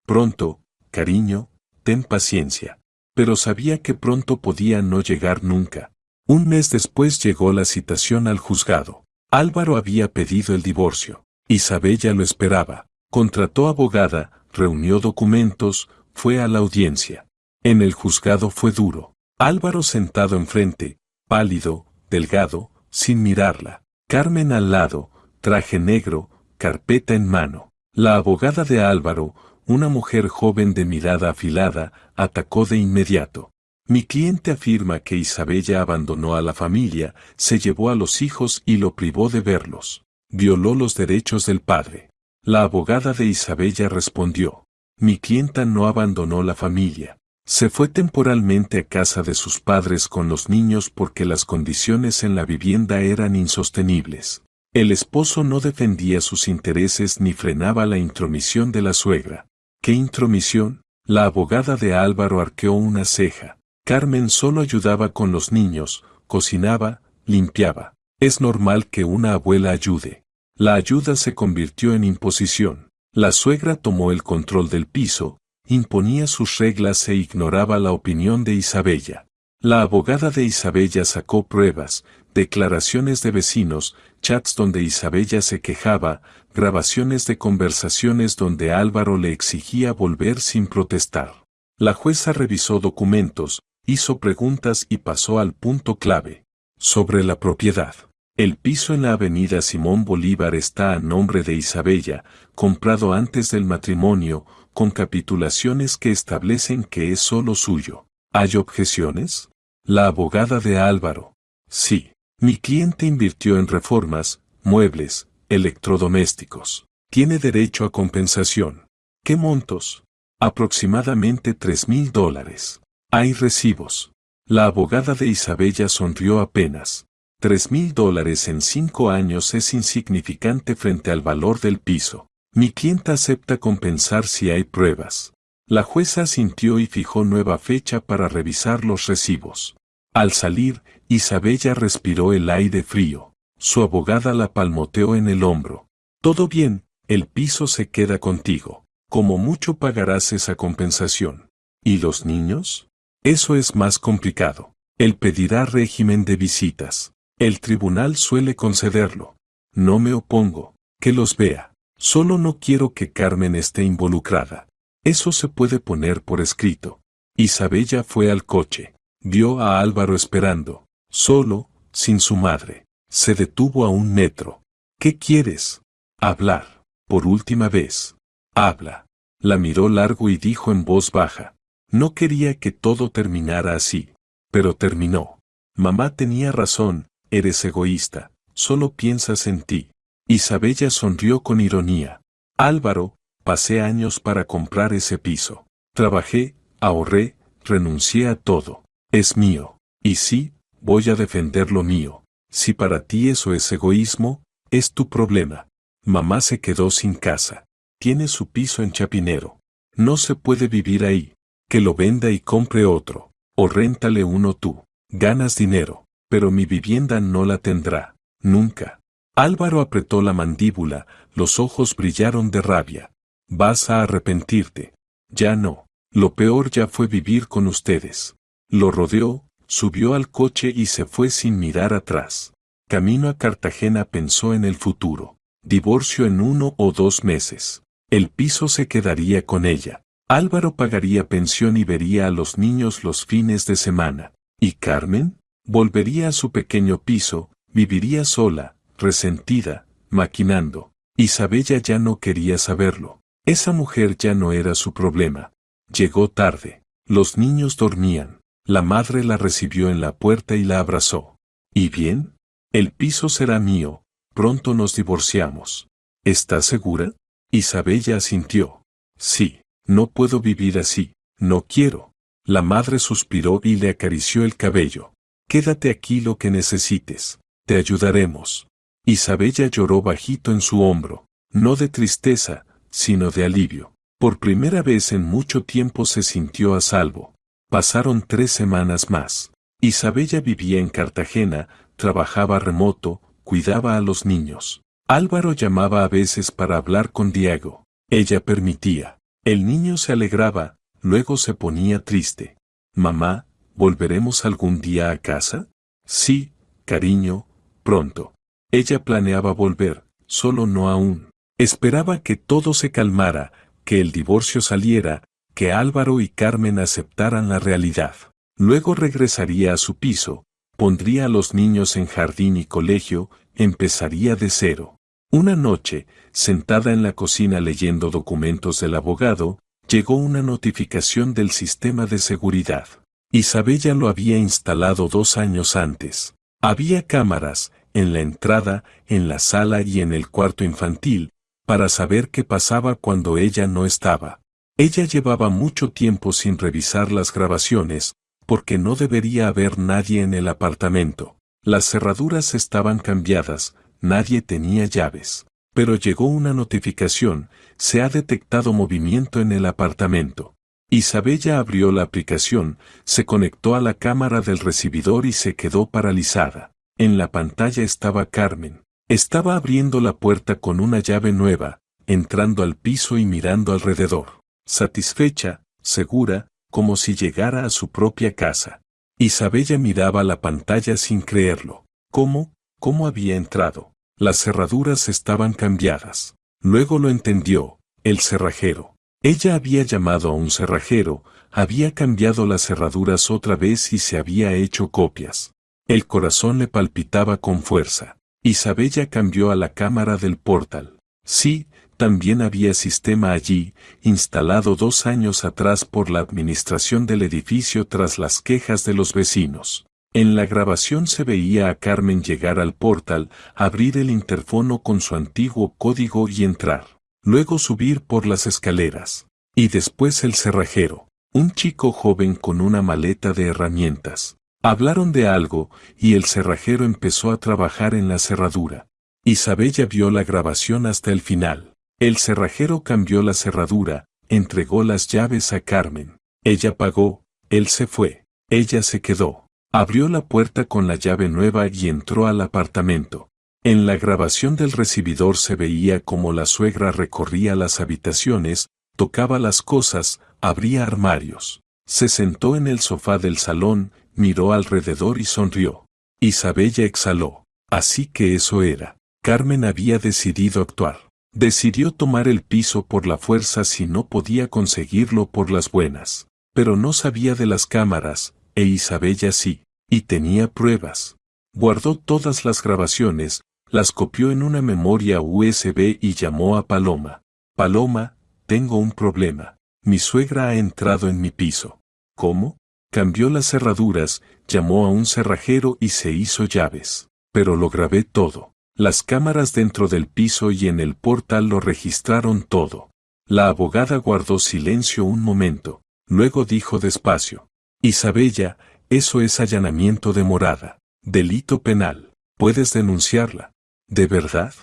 Pronto, cariño, ten paciencia. Pero sabía que pronto podía no llegar nunca. Un mes después llegó la citación al juzgado. Álvaro había pedido el divorcio. Isabella lo esperaba. Contrató abogada, reunió documentos, fue a la audiencia. En el juzgado fue duro. Álvaro sentado enfrente, pálido, delgado, sin mirarla. Carmen al lado, traje negro, carpeta en mano. La abogada de Álvaro, una mujer joven de mirada afilada, atacó de inmediato. Mi cliente afirma que Isabella abandonó a la familia, se llevó a los hijos y lo privó de verlos. Violó los derechos del padre. La abogada de Isabella respondió: mi clienta no abandonó la familia. Se fue temporalmente a casa de sus padres con los niños porque las condiciones en la vivienda eran insostenibles. El esposo no defendía sus intereses ni frenaba la intromisión de la suegra. ¿Qué intromisión? La abogada de Álvaro arqueó una ceja. Carmen solo ayudaba con los niños, cocinaba, limpiaba. Es normal que una abuela ayude. La ayuda se convirtió en imposición. La suegra tomó el control del piso, imponía sus reglas e ignoraba la opinión de Isabella. La abogada de Isabella sacó pruebas, declaraciones de vecinos, chats donde Isabella se quejaba, grabaciones de conversaciones donde Álvaro le exigía volver sin protestar. La jueza revisó documentos, hizo preguntas y pasó al punto clave. Sobre la propiedad. El piso en la avenida Simón Bolívar está a nombre de Isabella, comprado antes del matrimonio, con capitulaciones que establecen que es solo suyo. ¿Hay objeciones? La abogada de Álvaro. Sí. Mi cliente invirtió en reformas, muebles, electrodomésticos. Tiene derecho a compensación. ¿Qué montos? Aproximadamente $3,000. Hay recibos. La abogada de Isabella sonrió apenas. $3,000 en 5 años es insignificante frente al valor del piso. Mi clienta acepta compensar si hay pruebas. La jueza asintió y fijó nueva fecha para revisar los recibos. Al salir, Isabella respiró el aire frío. Su abogada la palmoteó en el hombro. Todo bien, el piso se queda contigo. Como mucho pagarás esa compensación. ¿Y los niños? Eso es más complicado. Él pedirá régimen de visitas. El tribunal suele concederlo. No me opongo. Que los vea. Solo no quiero que Carmen esté involucrada. Eso se puede poner por escrito. Isabella fue al coche. Vio a Álvaro esperando. Solo, sin su madre. Se detuvo a 1 metro. ¿Qué quieres? Hablar. Por última vez. Habla. La miró largo y dijo en voz baja. No quería que todo terminara así. Pero terminó. Mamá tenía razón, eres egoísta, solo piensas en ti. Isabella sonrió con ironía. Álvaro, pasé años para comprar ese piso. Trabajé, ahorré, renuncié a todo. Es mío. Y sí, voy a defender lo mío. Si para ti eso es egoísmo, es tu problema. Mamá se quedó sin casa. Tiene su piso en Chapinero. No se puede vivir ahí. Que lo venda y compre otro. O réntale uno tú. Ganas dinero, pero mi vivienda no la tendrá. Nunca. Álvaro apretó la mandíbula, los ojos brillaron de rabia. Vas a arrepentirte. Ya no. Lo peor ya fue vivir con ustedes. Lo rodeó, subió al coche y se fue sin mirar atrás. Camino a Cartagena pensó en el futuro. Divorcio en 1 o 2 meses. El piso se quedaría con ella. Álvaro pagaría pensión y vería a los niños los fines de semana. ¿Y Carmen? Volvería a su pequeño piso, viviría sola, resentida, maquinando. Isabella ya no quería saberlo. Esa mujer ya no era su problema. Llegó tarde. Los niños dormían. La madre la recibió en la puerta y la abrazó. ¿Y bien? El piso será mío. Pronto nos divorciamos. ¿Estás segura? Isabella asintió. Sí, no puedo vivir así. No quiero. La madre suspiró y le acarició el cabello. Quédate aquí lo que necesites. Te ayudaremos. Isabella lloró bajito en su hombro. No de tristeza, sino de alivio. Por primera vez en mucho tiempo se sintió a salvo. Pasaron 3 semanas más. Isabella vivía en Cartagena, trabajaba remoto, cuidaba a los niños. Álvaro llamaba a veces para hablar con Diego. Ella permitía. El niño se alegraba, luego se ponía triste. Mamá, ¿volveremos algún día a casa? Sí, cariño, pronto. Ella planeaba volver, solo no aún. Esperaba que todo se calmara, que el divorcio saliera, que Álvaro y Carmen aceptaran la realidad. Luego regresaría a su piso, pondría a los niños en jardín y colegio, empezaría de cero. Una noche, sentada en la cocina leyendo documentos del abogado, llegó una notificación del sistema de seguridad. Isabella lo había instalado 2 años antes. Había cámaras, en la entrada, en la sala y en el cuarto infantil, para saber qué pasaba cuando ella no estaba. Ella llevaba mucho tiempo sin revisar las grabaciones, porque no debería haber nadie en el apartamento. Las cerraduras estaban cambiadas, nadie tenía llaves. Pero llegó una notificación, se ha detectado movimiento en el apartamento. Isabella abrió la aplicación, se conectó a la cámara del recibidor y se quedó paralizada. En la pantalla estaba Carmen. Estaba abriendo la puerta con una llave nueva, entrando al piso y mirando alrededor. Satisfecha, segura, como si llegara a su propia casa. Isabella miraba la pantalla sin creerlo. ¿Cómo? ¿Cómo había entrado? Las cerraduras estaban cambiadas. Luego lo entendió, el cerrajero. Ella había llamado a un cerrajero, había cambiado las cerraduras otra vez y se había hecho copias. El corazón le palpitaba con fuerza. Isabella cambió a la cámara del portal. Sí, también había sistema allí, instalado 2 años atrás por la administración del edificio tras las quejas de los vecinos. En la grabación se veía a Carmen llegar al portal, abrir el interfono con su antiguo código y entrar. Luego subir por las escaleras. Y después el cerrajero, un chico joven con una maleta de herramientas. Hablaron de algo, y el cerrajero empezó a trabajar en la cerradura. Isabella vio la grabación hasta el final. El cerrajero cambió la cerradura, entregó las llaves a Carmen. Ella pagó, él se fue. Ella se quedó. Abrió la puerta con la llave nueva y entró al apartamento. En la grabación del recibidor se veía como la suegra recorría las habitaciones, tocaba las cosas, abría armarios. Se sentó en el sofá del salón, miró alrededor y sonrió. Isabella exhaló. Así que eso era. Carmen había decidido actuar. Decidió tomar el piso por la fuerza si no podía conseguirlo por las buenas. Pero no sabía de las cámaras, e Isabella sí, y tenía pruebas. Guardó todas las grabaciones, las copió en una memoria USB y llamó a Paloma. Paloma, tengo un problema. Mi suegra ha entrado en mi piso. ¿Cómo? Cambió las cerraduras, llamó a un cerrajero y se hizo llaves. Pero lo grabé todo. Las cámaras dentro del piso y en el portal lo registraron todo. La abogada guardó silencio un momento. Luego dijo despacio. Isabella, eso es allanamiento de morada. Delito penal. Puedes denunciarla. ¿De verdad?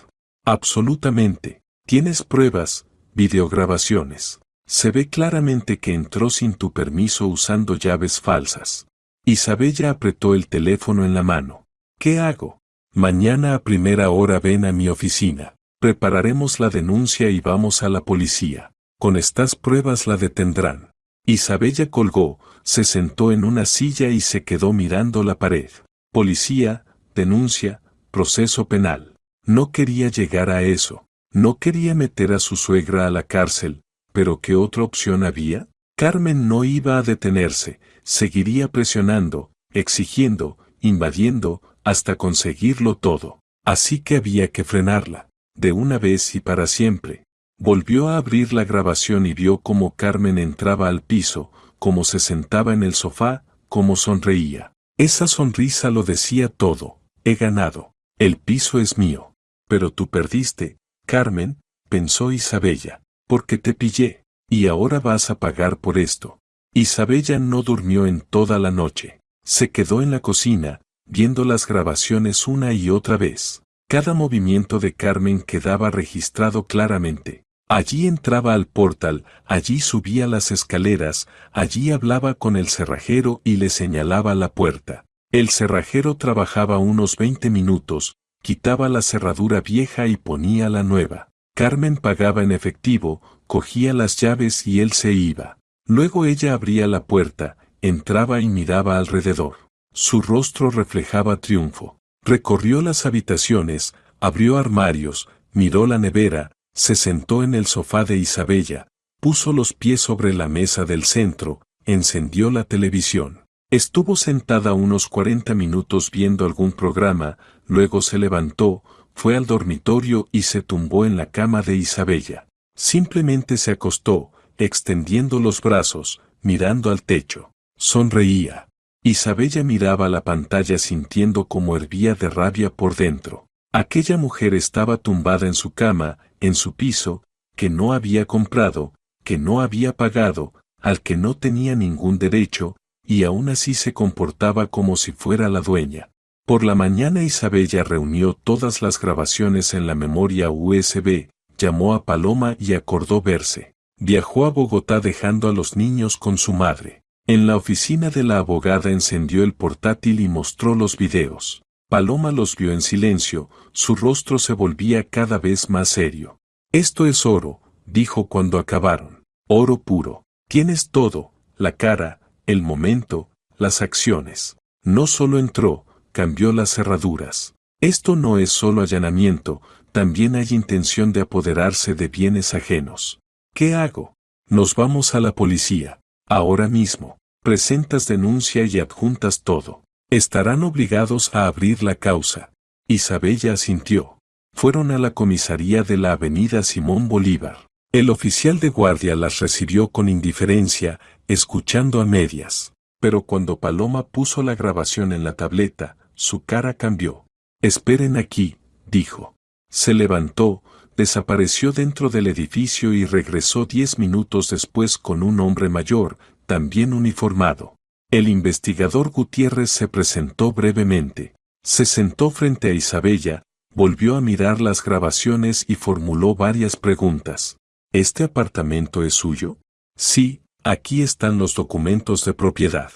Absolutamente. Tienes pruebas, videograbaciones. Se ve claramente que entró sin tu permiso usando llaves falsas. Isabella apretó el teléfono en la mano. ¿Qué hago? Mañana a primera hora ven a mi oficina. Prepararemos la denuncia y vamos a la policía. Con estas pruebas la detendrán. Isabella colgó, se sentó en una silla y se quedó mirando la pared. Policía, denuncia, proceso penal. No quería llegar a eso. No quería meter a su suegra a la cárcel, pero ¿qué otra opción había? Carmen no iba a detenerse, seguiría presionando, exigiendo, invadiendo, hasta conseguirlo todo. Así que había que frenarla, de una vez y para siempre. Volvió a abrir la grabación y vio cómo Carmen entraba al piso, cómo se sentaba en el sofá, cómo sonreía. Esa sonrisa lo decía todo. He ganado. El piso es mío. Pero tú perdiste, Carmen, pensó Isabella, porque te pillé, y ahora vas a pagar por esto. Isabella no durmió en toda la noche. Se quedó en la cocina, viendo las grabaciones una y otra vez. Cada movimiento de Carmen quedaba registrado claramente. Allí entraba al portal, allí subía las escaleras, allí hablaba con el cerrajero y le señalaba la puerta. El cerrajero trabajaba unos 20 minutos, quitaba la cerradura vieja y ponía la nueva. Carmen pagaba en efectivo, cogía las llaves y él se iba. Luego ella abría la puerta, entraba y miraba alrededor. Su rostro reflejaba triunfo. Recorrió las habitaciones, abrió armarios, miró la nevera, se sentó en el sofá de Isabella, puso los pies sobre la mesa del centro, encendió la televisión. Estuvo sentada unos 40 minutos viendo algún programa, luego se levantó, fue al dormitorio y se tumbó en la cama de Isabella. Simplemente se acostó, extendiendo los brazos, mirando al techo. Sonreía. Isabella miraba la pantalla sintiendo como hervía de rabia por dentro. Aquella mujer estaba tumbada en su cama, en su piso, que no había comprado, que no había pagado, al que no tenía ningún derecho, y aún así se comportaba como si fuera la dueña. Por la mañana Isabella reunió todas las grabaciones en la memoria USB, llamó a Paloma y acordó verse. Viajó a Bogotá dejando a los niños con su madre. En la oficina de la abogada encendió el portátil y mostró los videos. Paloma los vio en silencio, su rostro se volvía cada vez más serio. Esto es oro, dijo cuando acabaron. Oro puro. Tienes todo, la cara, el momento, las acciones. No solo entró, cambió las cerraduras. Esto no es solo allanamiento, también hay intención de apoderarse de bienes ajenos. ¿Qué hago? Nos vamos a la policía. Ahora mismo. Presentas denuncia y adjuntas todo. Estarán obligados a abrir la causa. Isabella asintió. Fueron a la comisaría de la avenida Simón Bolívar. El oficial de guardia las recibió con indiferencia, escuchando a medias. Pero cuando Paloma puso la grabación en la tableta, su cara cambió. Esperen aquí, dijo. Se levantó, desapareció dentro del edificio y regresó 10 minutos después con un hombre mayor, también uniformado. El investigador Gutiérrez se presentó brevemente. Se sentó frente a Isabella, volvió a mirar las grabaciones y formuló varias preguntas. ¿Este apartamento es suyo? Sí, aquí están los documentos de propiedad.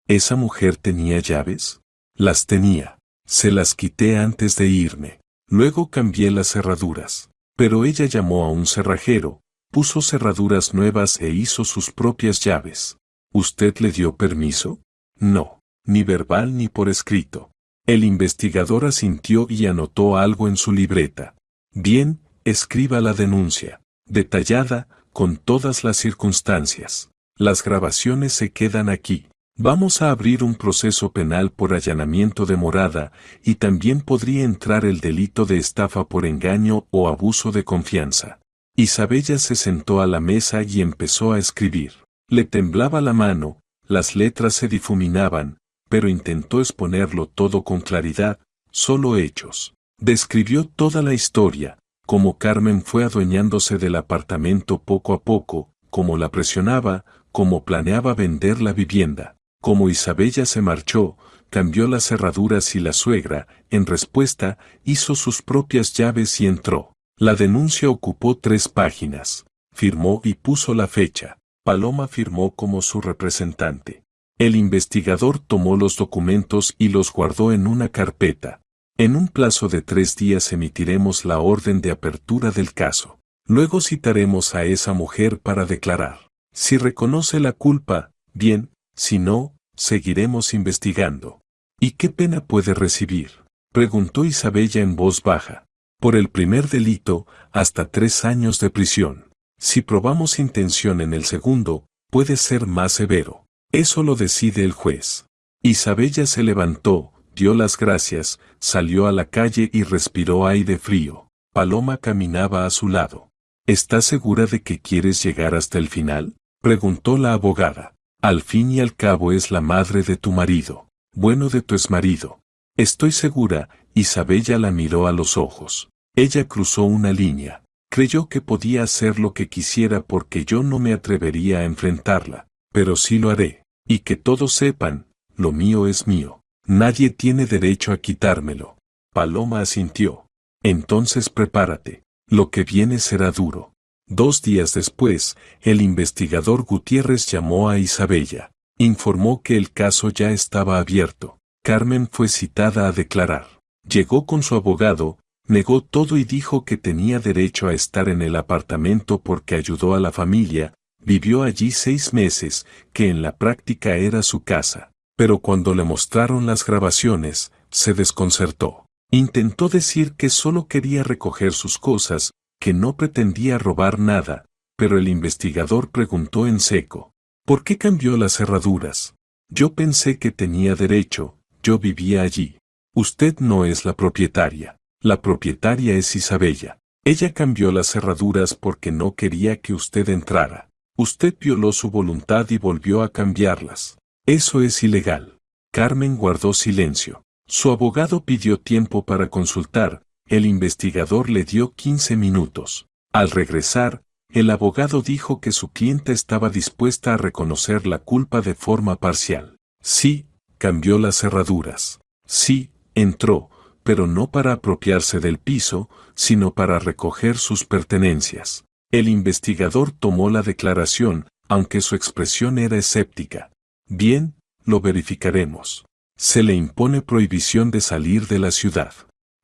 ¿Esa mujer tenía llaves? Las tenía. Se las quité antes de irme. Luego cambié las cerraduras. Pero ella llamó a un cerrajero, puso cerraduras nuevas e hizo sus propias llaves. ¿Usted le dio permiso? No, ni verbal ni por escrito. El investigador asintió y anotó algo en su libreta. Bien, escriba la denuncia, detallada, con todas las circunstancias. Las grabaciones se quedan aquí. Vamos a abrir un proceso penal por allanamiento de morada y también podría entrar el delito de estafa por engaño o abuso de confianza. Isabella se sentó a la mesa y empezó a escribir. Le temblaba la mano, las letras se difuminaban, pero intentó exponerlo todo con claridad, solo hechos. Describió toda la historia, cómo Carmen fue adueñándose del apartamento poco a poco, cómo la presionaba, cómo planeaba vender la vivienda, cómo Isabella se marchó, cambió las cerraduras y la suegra, en respuesta, hizo sus propias llaves y entró. La denuncia ocupó 3 páginas. Firmó y puso la fecha. Paloma firmó como su representante. El investigador tomó los documentos y los guardó en una carpeta. En un plazo de 3 días emitiremos la orden de apertura del caso. Luego citaremos a esa mujer para declarar. Si reconoce la culpa, bien, si no, seguiremos investigando. ¿Y qué pena puede recibir?, preguntó Isabella en voz baja. Por el primer delito, hasta 3 años de prisión. Si probamos intención en el segundo, puede ser más severo. Eso lo decide el juez. Isabella se levantó, dio las gracias, salió a la calle y respiró aire frío. Paloma caminaba a su lado. ¿Estás segura de que quieres llegar hasta el final?, preguntó la abogada. Al fin y al cabo es la madre de tu marido. Bueno, de tu exmarido. Estoy segura. Isabella la miró a los ojos. Ella cruzó una línea. Creyó que podía hacer lo que quisiera porque yo no me atrevería a enfrentarla. Pero sí lo haré. Y que todos sepan, lo mío es mío. Nadie tiene derecho a quitármelo. Paloma asintió. Entonces prepárate. Lo que viene será duro. 2 días después, el investigador Gutiérrez llamó a Isabella. Informó que el caso ya estaba abierto. Carmen fue citada a declarar. Llegó con su abogado, negó todo y dijo que tenía derecho a estar en el apartamento porque ayudó a la familia, vivió allí 6 meses, que en la práctica era su casa. Pero cuando le mostraron las grabaciones, se desconcertó. Intentó decir que solo quería recoger sus cosas, que no pretendía robar nada, pero el investigador preguntó en seco. ¿Por qué cambió las cerraduras? Yo pensé que tenía derecho, yo vivía allí. Usted no es la propietaria. La propietaria es Isabella. Ella cambió las cerraduras porque no quería que usted entrara. Usted violó su voluntad y volvió a cambiarlas. Eso es ilegal. Carmen guardó silencio. Su abogado pidió tiempo para consultar. El investigador le dio 15 minutos. Al regresar, el abogado dijo que su clienta estaba dispuesta a reconocer la culpa de forma parcial. Sí, cambió las cerraduras. Sí, entró, pero no para apropiarse del piso, sino para recoger sus pertenencias. El investigador tomó la declaración, aunque su expresión era escéptica. Bien, lo verificaremos. Se le impone prohibición de salir de la ciudad.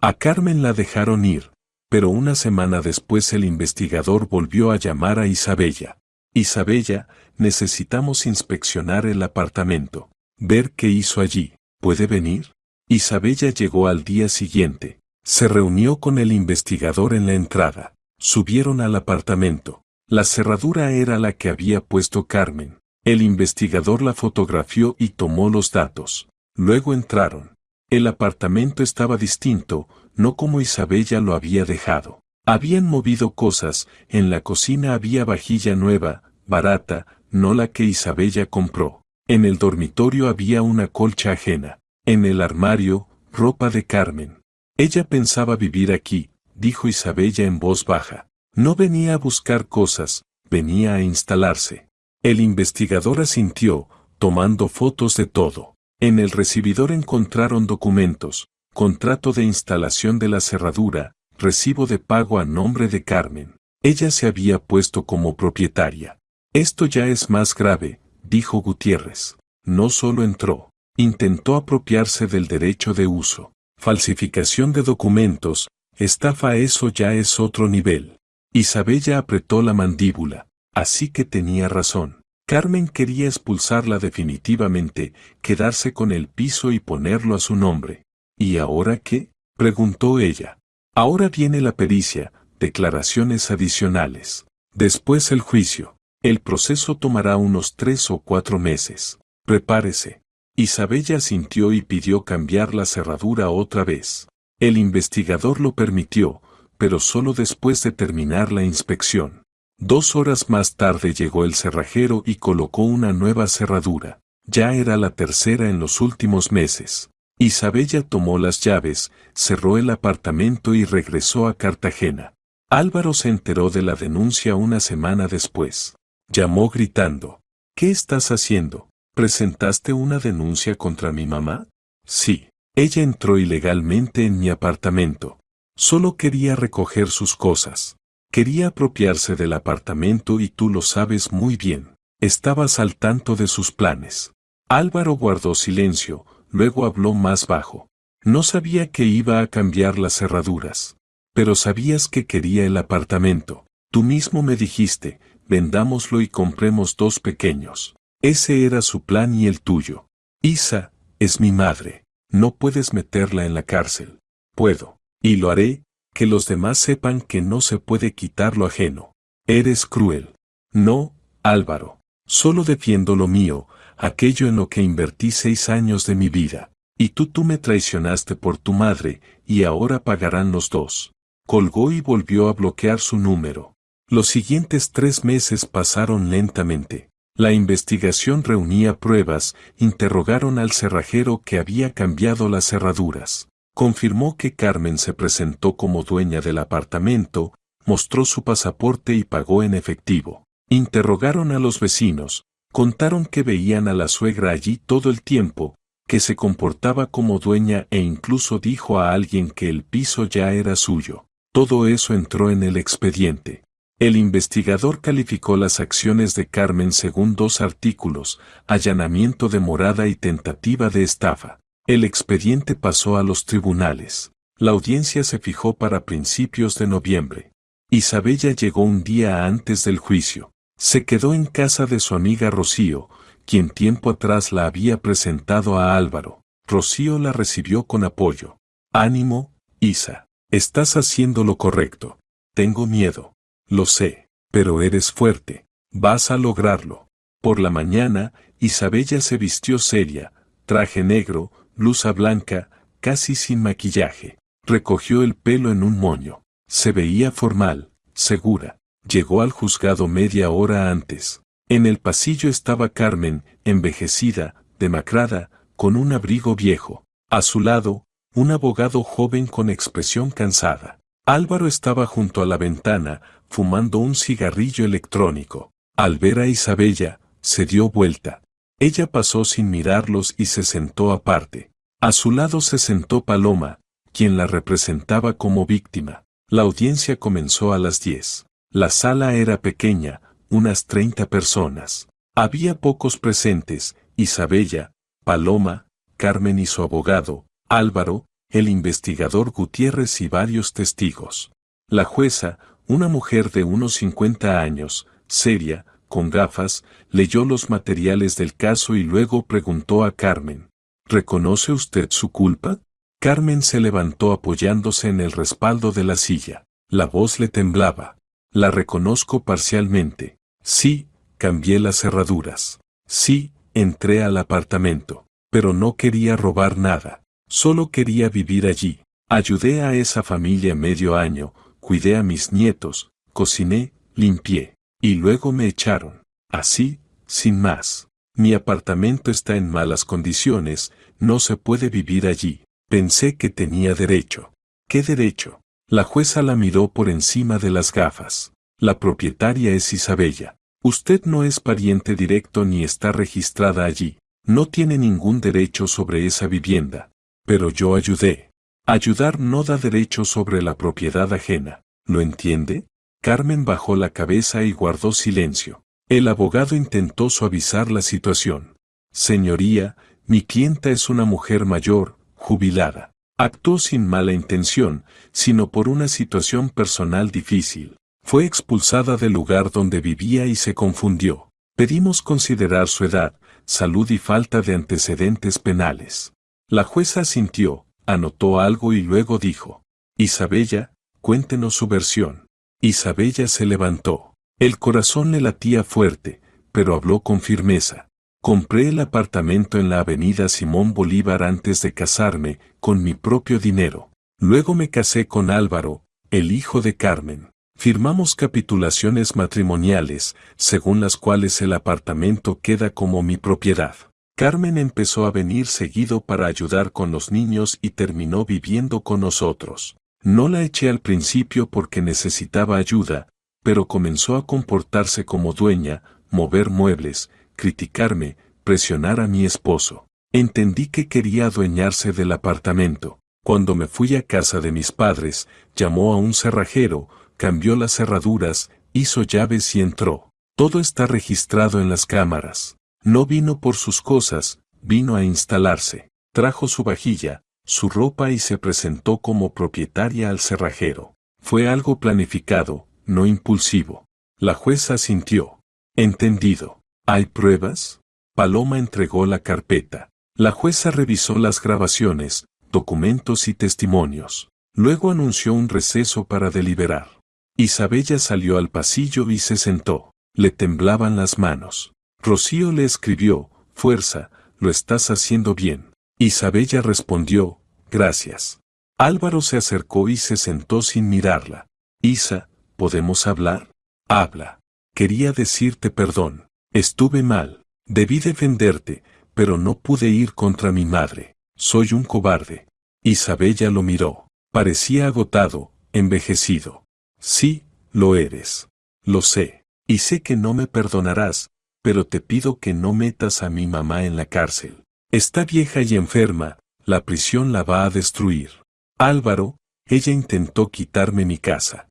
A Carmen la dejaron ir, pero una semana después el investigador volvió a llamar a Isabella. Isabella, necesitamos inspeccionar el apartamento. Ver qué hizo allí. ¿Puede venir? Isabella llegó al día siguiente. Se reunió con el investigador en la entrada. Subieron al apartamento. La cerradura era la que había puesto Carmen. El investigador la fotografió y tomó los datos. Luego entraron. El apartamento estaba distinto, no como Isabella lo había dejado. Habían movido cosas, en la cocina había vajilla nueva, barata, no la que Isabella compró. En el dormitorio había una colcha ajena. En el armario, ropa de Carmen. Ella pensaba vivir aquí, dijo Isabella en voz baja. No venía a buscar cosas, venía a instalarse. El investigador asintió, tomando fotos de todo. En el recibidor encontraron documentos, contrato de instalación de la cerradura, recibo de pago a nombre de Carmen. Ella se había puesto como propietaria. Esto ya es más grave, dijo Gutiérrez. No solo entró, intentó apropiarse del derecho de uso. Falsificación de documentos, estafa, eso ya es otro nivel. Isabella apretó la mandíbula, así que tenía razón. Carmen quería expulsarla definitivamente, quedarse con el piso y ponerlo a su nombre. ¿Y ahora qué?, preguntó ella. Ahora viene la pericia, declaraciones adicionales. Después el juicio. El proceso tomará unos 3 o 4 meses. Prepárese. Isabella asintió y pidió cambiar la cerradura otra vez. El investigador lo permitió, pero solo después de terminar la inspección. 2 horas más tarde llegó el cerrajero y colocó una nueva cerradura. Ya era la tercera en los últimos meses. Isabella tomó las llaves, cerró el apartamento y regresó a Cartagena. Álvaro se enteró de la denuncia una semana después. Llamó gritando. ¿Qué estás haciendo? ¿Presentaste una denuncia contra mi mamá? Sí. Ella entró ilegalmente en mi apartamento. Solo quería recoger sus cosas. Quería apropiarse del apartamento y tú lo sabes muy bien. Estabas al tanto de sus planes. Álvaro guardó silencio, luego habló más bajo. No sabía que iba a cambiar las cerraduras. Pero sabías que quería el apartamento. Tú mismo me dijiste, vendámoslo y compremos 2 pequeños. Ese era su plan y el tuyo. Isa, es mi madre. No puedes meterla en la cárcel. Puedo. Y lo haré, que los demás sepan que no se puede quitar lo ajeno. Eres cruel. No, Álvaro. Solo defiendo lo mío, aquello en lo que invertí 6 años de mi vida. Y tú me traicionaste por tu madre, y ahora pagarán los 2. Colgó y volvió a bloquear su número. Los siguientes 3 meses pasaron lentamente. La investigación reunía pruebas, interrogaron al cerrajero que había cambiado las cerraduras. Confirmó que Carmen se presentó como dueña del apartamento, mostró su pasaporte y pagó en efectivo. Interrogaron a los vecinos, contaron que veían a la suegra allí todo el tiempo, que se comportaba como dueña e incluso dijo a alguien que el piso ya era suyo. Todo eso entró en el expediente. El investigador calificó las acciones de Carmen según 2 artículos, allanamiento de morada y tentativa de estafa. El expediente pasó a los tribunales. La audiencia se fijó para principios de noviembre. Isabella llegó un día antes del juicio. Se quedó en casa de su amiga Rocío, quien tiempo atrás la había presentado a Álvaro. Rocío la recibió con apoyo. Ánimo, Isa. Estás haciendo lo correcto. Tengo miedo. Lo sé, pero eres fuerte. Vas a lograrlo. Por la mañana, Isabella se vistió seria, traje negro, blusa blanca, casi sin maquillaje. Recogió el pelo en un moño. Se veía formal, segura. Llegó al juzgado media hora antes. En el pasillo estaba Carmen, envejecida, demacrada, con un abrigo viejo. A su lado, un abogado joven con expresión cansada. Álvaro estaba junto a la ventana, fumando un cigarrillo electrónico. Al ver a Isabella, se dio vuelta. Ella pasó sin mirarlos y se sentó aparte. A su lado se sentó Paloma, quien la representaba como víctima. La audiencia comenzó a las 10. La sala era pequeña, unas 30 personas. Había pocos presentes, Isabella, Paloma, Carmen y su abogado, Álvaro, el investigador Gutiérrez y varios testigos. La jueza, una mujer de unos 50 años, seria, con gafas, leyó los materiales del caso y luego preguntó a Carmen: ¿reconoce usted su culpa? Carmen se levantó apoyándose en el respaldo de la silla. La voz le temblaba. La reconozco parcialmente. Sí, cambié las cerraduras. Sí, entré al apartamento. Pero no quería robar nada. Solo quería vivir allí. Ayudé a esa familia medio año, cuidé a mis nietos, cociné, limpié. Y luego me echaron. Así, sin más. Mi apartamento está en malas condiciones, no se puede vivir allí. Pensé que tenía derecho. ¿Qué derecho? La jueza la miró por encima de las gafas. La propietaria es Isabella. Usted no es pariente directo ni está registrada allí. No tiene ningún derecho sobre esa vivienda. Pero yo ayudé. Ayudar no da derecho sobre la propiedad ajena. ¿Lo entiende? Carmen bajó la cabeza y guardó silencio. El abogado intentó suavizar la situación. Señoría, mi clienta es una mujer mayor, jubilada. Actuó sin mala intención, sino por una situación personal difícil. Fue expulsada del lugar donde vivía y se confundió. Pedimos considerar su edad, salud y falta de antecedentes penales. La jueza asintió, anotó algo y luego dijo: Isabella, cuéntenos su versión. Isabella se levantó. El corazón le latía fuerte, pero habló con firmeza. Compré el apartamento en la avenida Simón Bolívar antes de casarme, con mi propio dinero. Luego me casé con Álvaro, el hijo de Carmen. Firmamos capitulaciones matrimoniales, según las cuales el apartamento queda como mi propiedad. Carmen empezó a venir seguido para ayudar con los niños y terminó viviendo con nosotros. No la eché al principio porque necesitaba ayuda, pero comenzó a comportarse como dueña, mover muebles, criticarme, presionar a mi esposo. Entendí que quería adueñarse del apartamento. Cuando me fui a casa de mis padres, llamó a un cerrajero, cambió las cerraduras, hizo llaves y entró. Todo está registrado en las cámaras. No vino por sus cosas, vino a instalarse. Trajo su vajilla, su ropa y se presentó como propietaria al cerrajero. Fue algo planificado, no impulsivo. La jueza asintió. Entendido. ¿Hay pruebas? Paloma entregó la carpeta. La jueza revisó las grabaciones, documentos y testimonios. Luego anunció un receso para deliberar. Isabella salió al pasillo y se sentó. Le temblaban las manos. Rocío le escribió: fuerza, lo estás haciendo bien. Isabella respondió: gracias. Álvaro se acercó y se sentó sin mirarla. Isa, ¿podemos hablar? Habla. Quería decirte perdón. Estuve mal. Debí defenderte, pero no pude ir contra mi madre. Soy un cobarde. Isabella lo miró. Parecía agotado, envejecido. Sí, lo eres. Lo sé. Y sé que no me perdonarás, pero te pido que no metas a mi mamá en la cárcel. Está vieja y enferma, la prisión la va a destruir. Álvaro, ella intentó quitarme mi casa,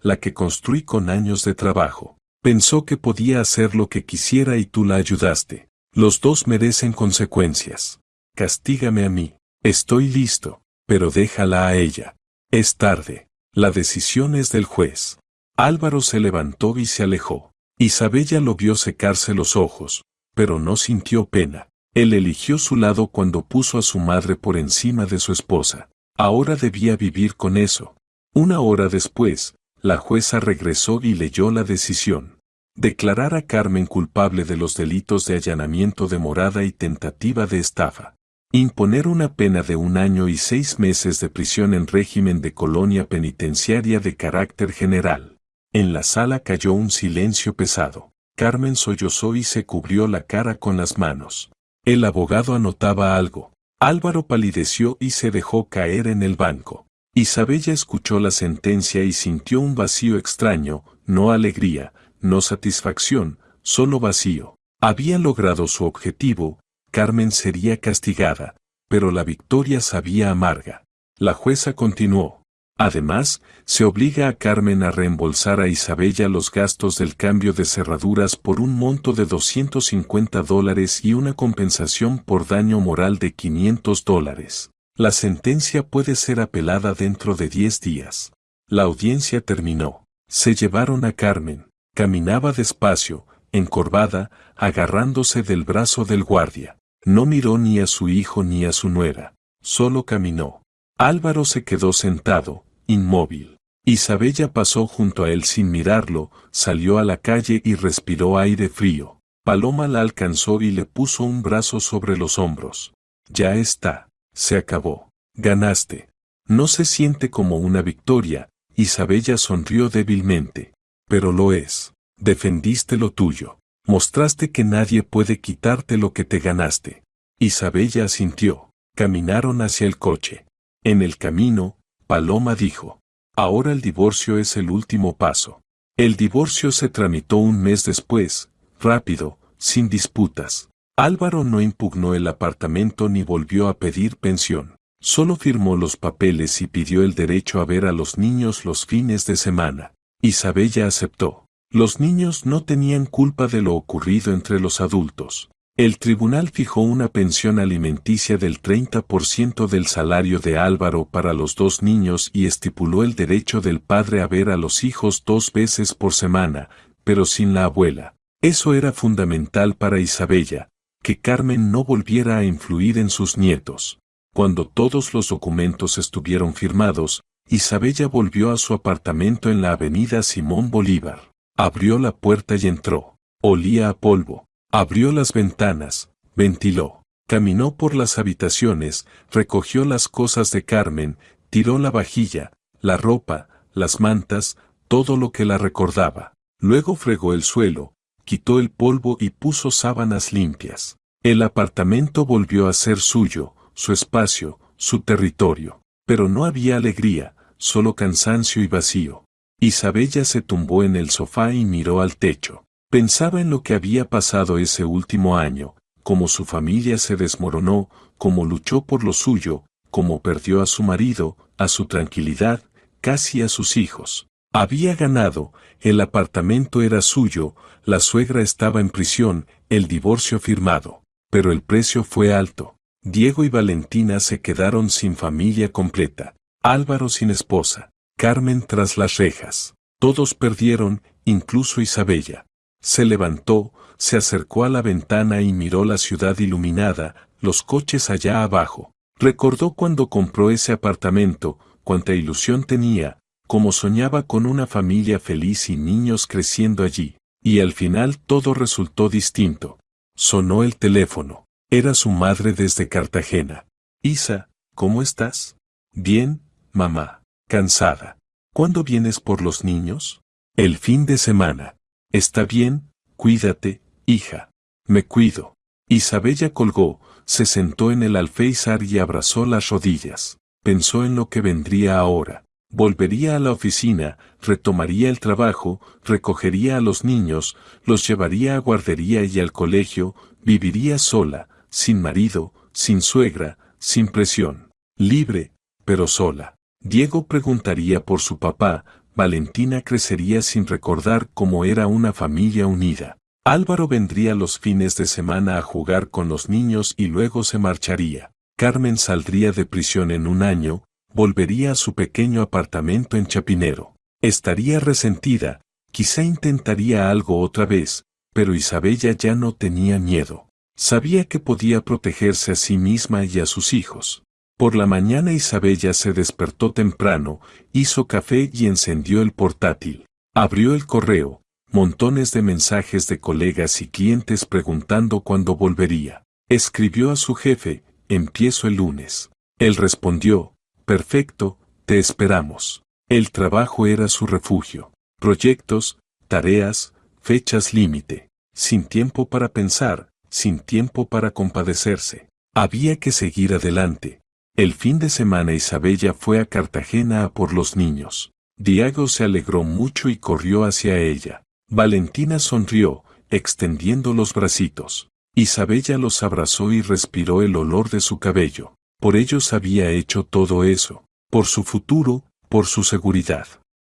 la que construí con años de trabajo. Pensó que podía hacer lo que quisiera y tú la ayudaste. Los dos merecen consecuencias. Castígame a mí. Estoy listo, pero déjala a ella. Es tarde. La decisión es del juez. Álvaro se levantó y se alejó. Isabella lo vio secarse los ojos, pero no sintió pena. Él eligió su lado cuando puso a su madre por encima de su esposa. Ahora debía vivir con eso. Una hora después, la jueza regresó y leyó la decisión. Declarar a Carmen culpable de los delitos de allanamiento de morada y tentativa de estafa. Imponer una pena de 1 año y 6 meses de prisión en régimen de colonia penitenciaria de carácter general. En la sala cayó un silencio pesado. Carmen sollozó y se cubrió la cara con las manos. El abogado anotaba algo. Álvaro palideció y se dejó caer en el banco. Isabella escuchó la sentencia y sintió un vacío extraño, no alegría, no satisfacción, solo vacío. Había logrado su objetivo, Carmen sería castigada, pero la victoria sabía amarga. La jueza continuó. Además, se obliga a Carmen a reembolsar a Isabella los gastos del cambio de cerraduras por un monto de $250 y una compensación por daño moral de $500. La sentencia puede ser apelada dentro de 10 días. La audiencia terminó. Se llevaron a Carmen. Caminaba despacio, encorvada, agarrándose del brazo del guardia. No miró ni a su hijo ni a su nuera. Solo caminó. Álvaro se quedó sentado, inmóvil. Isabella pasó junto a él sin mirarlo, salió a la calle y respiró aire frío. Paloma la alcanzó y le puso un brazo sobre los hombros. Ya está. Se acabó. Ganaste. No se siente como una victoria. Isabella sonrió débilmente. Pero lo es. Defendiste lo tuyo. Mostraste que nadie puede quitarte lo que te ganaste. Isabella asintió. Caminaron hacia el coche. En el camino, Paloma dijo: ahora el divorcio es el último paso. El divorcio se tramitó 1 mes después, rápido, sin disputas. Álvaro no impugnó el apartamento ni volvió a pedir pensión. Solo firmó los papeles y pidió el derecho a ver a los niños los fines de semana. Isabella aceptó. Los niños no tenían culpa de lo ocurrido entre los adultos. El tribunal fijó una pensión alimenticia del 30% del salario de Álvaro para los 2 niños y estipuló el derecho del padre a ver a los hijos 2 veces por semana, pero sin la abuela. Eso era fundamental para Isabella, que Carmen no volviera a influir en sus nietos. Cuando todos los documentos estuvieron firmados, Isabella volvió a su apartamento en la avenida Simón Bolívar. Abrió la puerta y entró. Olía a polvo. Abrió las ventanas, ventiló. Caminó por las habitaciones, recogió las cosas de Carmen, tiró la vajilla, la ropa, las mantas, todo lo que la recordaba. Luego fregó el suelo, quitó el polvo y puso sábanas limpias. El apartamento volvió a ser suyo, su espacio, su territorio. Pero no había alegría, solo cansancio y vacío. Isabella se tumbó en el sofá y miró al techo. Pensaba en lo que había pasado ese último año, cómo su familia se desmoronó, cómo luchó por lo suyo, cómo perdió a su marido, a su tranquilidad, casi a sus hijos. Había ganado, el apartamento era suyo, la suegra estaba en prisión, el divorcio firmado. Pero el precio fue alto. Diego y Valentina se quedaron sin familia completa. Álvaro sin esposa. Carmen tras las rejas. Todos perdieron, incluso Isabella. Se levantó, se acercó a la ventana y miró la ciudad iluminada, los coches allá abajo. Recordó cuando compró ese apartamento, cuánta ilusión tenía, cómo soñaba con una familia feliz y niños creciendo allí. Y al final todo resultó distinto. Sonó el teléfono. Era su madre desde Cartagena. Isa, ¿cómo estás? Bien, mamá. Cansada. ¿Cuándo vienes por los niños? El fin de semana. Está bien, cuídate, hija. Me cuido. Isabella colgó, se sentó en el alféizar y abrazó las rodillas. Pensó en lo que vendría ahora. Volvería a la oficina, retomaría el trabajo, recogería a los niños, los llevaría a guardería y al colegio, viviría sola, sin marido, sin suegra, sin presión. Libre, pero sola. Diego preguntaría por su papá, Valentina crecería sin recordar cómo era una familia unida. Álvaro vendría los fines de semana a jugar con los niños y luego se marcharía. Carmen saldría de prisión en un año, volvería a su pequeño apartamento en Chapinero. Estaría resentida, quizá intentaría algo otra vez, pero Isabella ya no tenía miedo. Sabía que podía protegerse a sí misma y a sus hijos. Por la mañana Isabella se despertó temprano, hizo café y encendió el portátil. Abrió el correo, montones de mensajes de colegas y clientes preguntando cuándo volvería. Escribió a su jefe, empiezo el lunes. Él respondió, perfecto, te esperamos. El trabajo era su refugio. Proyectos, tareas, fechas límite. Sin tiempo para pensar, sin tiempo para compadecerse. Había que seguir adelante. El fin de semana Isabella fue a Cartagena a por los niños. Diego se alegró mucho y corrió hacia ella. Valentina sonrió, extendiendo los bracitos. Isabella los abrazó y respiró el olor de su cabello. Por ellos había hecho todo eso. Por su futuro, por su seguridad.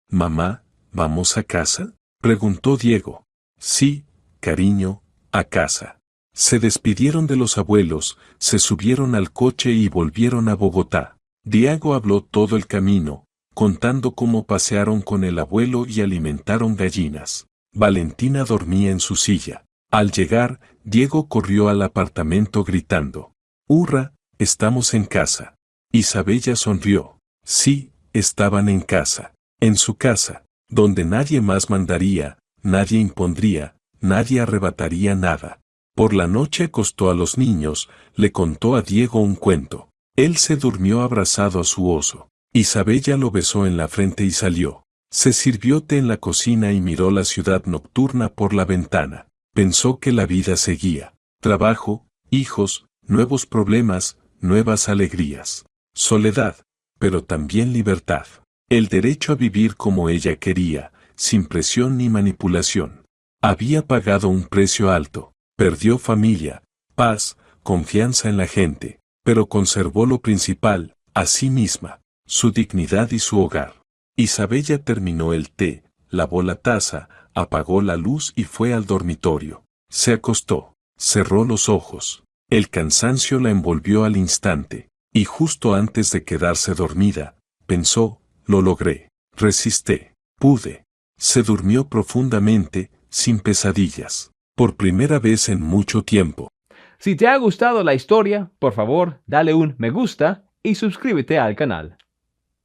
«Mamá, ¿vamos a casa?», preguntó Diego. «Sí, cariño, a casa». Se despidieron de los abuelos, se subieron al coche y volvieron a Bogotá. Diego habló todo el camino, contando cómo pasearon con el abuelo y alimentaron gallinas. Valentina dormía en su silla. Al llegar, Diego corrió al apartamento gritando: «¡Hurra, estamos en casa!». Isabella sonrió. Sí, estaban en casa. En su casa, donde nadie más mandaría, nadie impondría, nadie arrebataría nada. Por la noche acostó a los niños, le contó a Diego un cuento. Él se durmió abrazado a su oso. Isabella lo besó en la frente y salió. Se sirvió té en la cocina y miró la ciudad nocturna por la ventana. Pensó que la vida seguía. Trabajo, hijos, nuevos problemas, nuevas alegrías. Soledad, pero también libertad. El derecho a vivir como ella quería, sin presión ni manipulación. Había pagado un precio alto. Perdió familia, paz, confianza en la gente, pero conservó lo principal, a sí misma, su dignidad y su hogar. Isabella terminó el té, lavó la taza, apagó la luz y fue al dormitorio. Se acostó, cerró los ojos. El cansancio la envolvió al instante, y justo antes de quedarse dormida, pensó: lo logré, resisté, pude. Se durmió profundamente, sin pesadillas. Por primera vez en mucho tiempo. Si te ha gustado la historia, por favor, dale un me gusta y suscríbete al canal.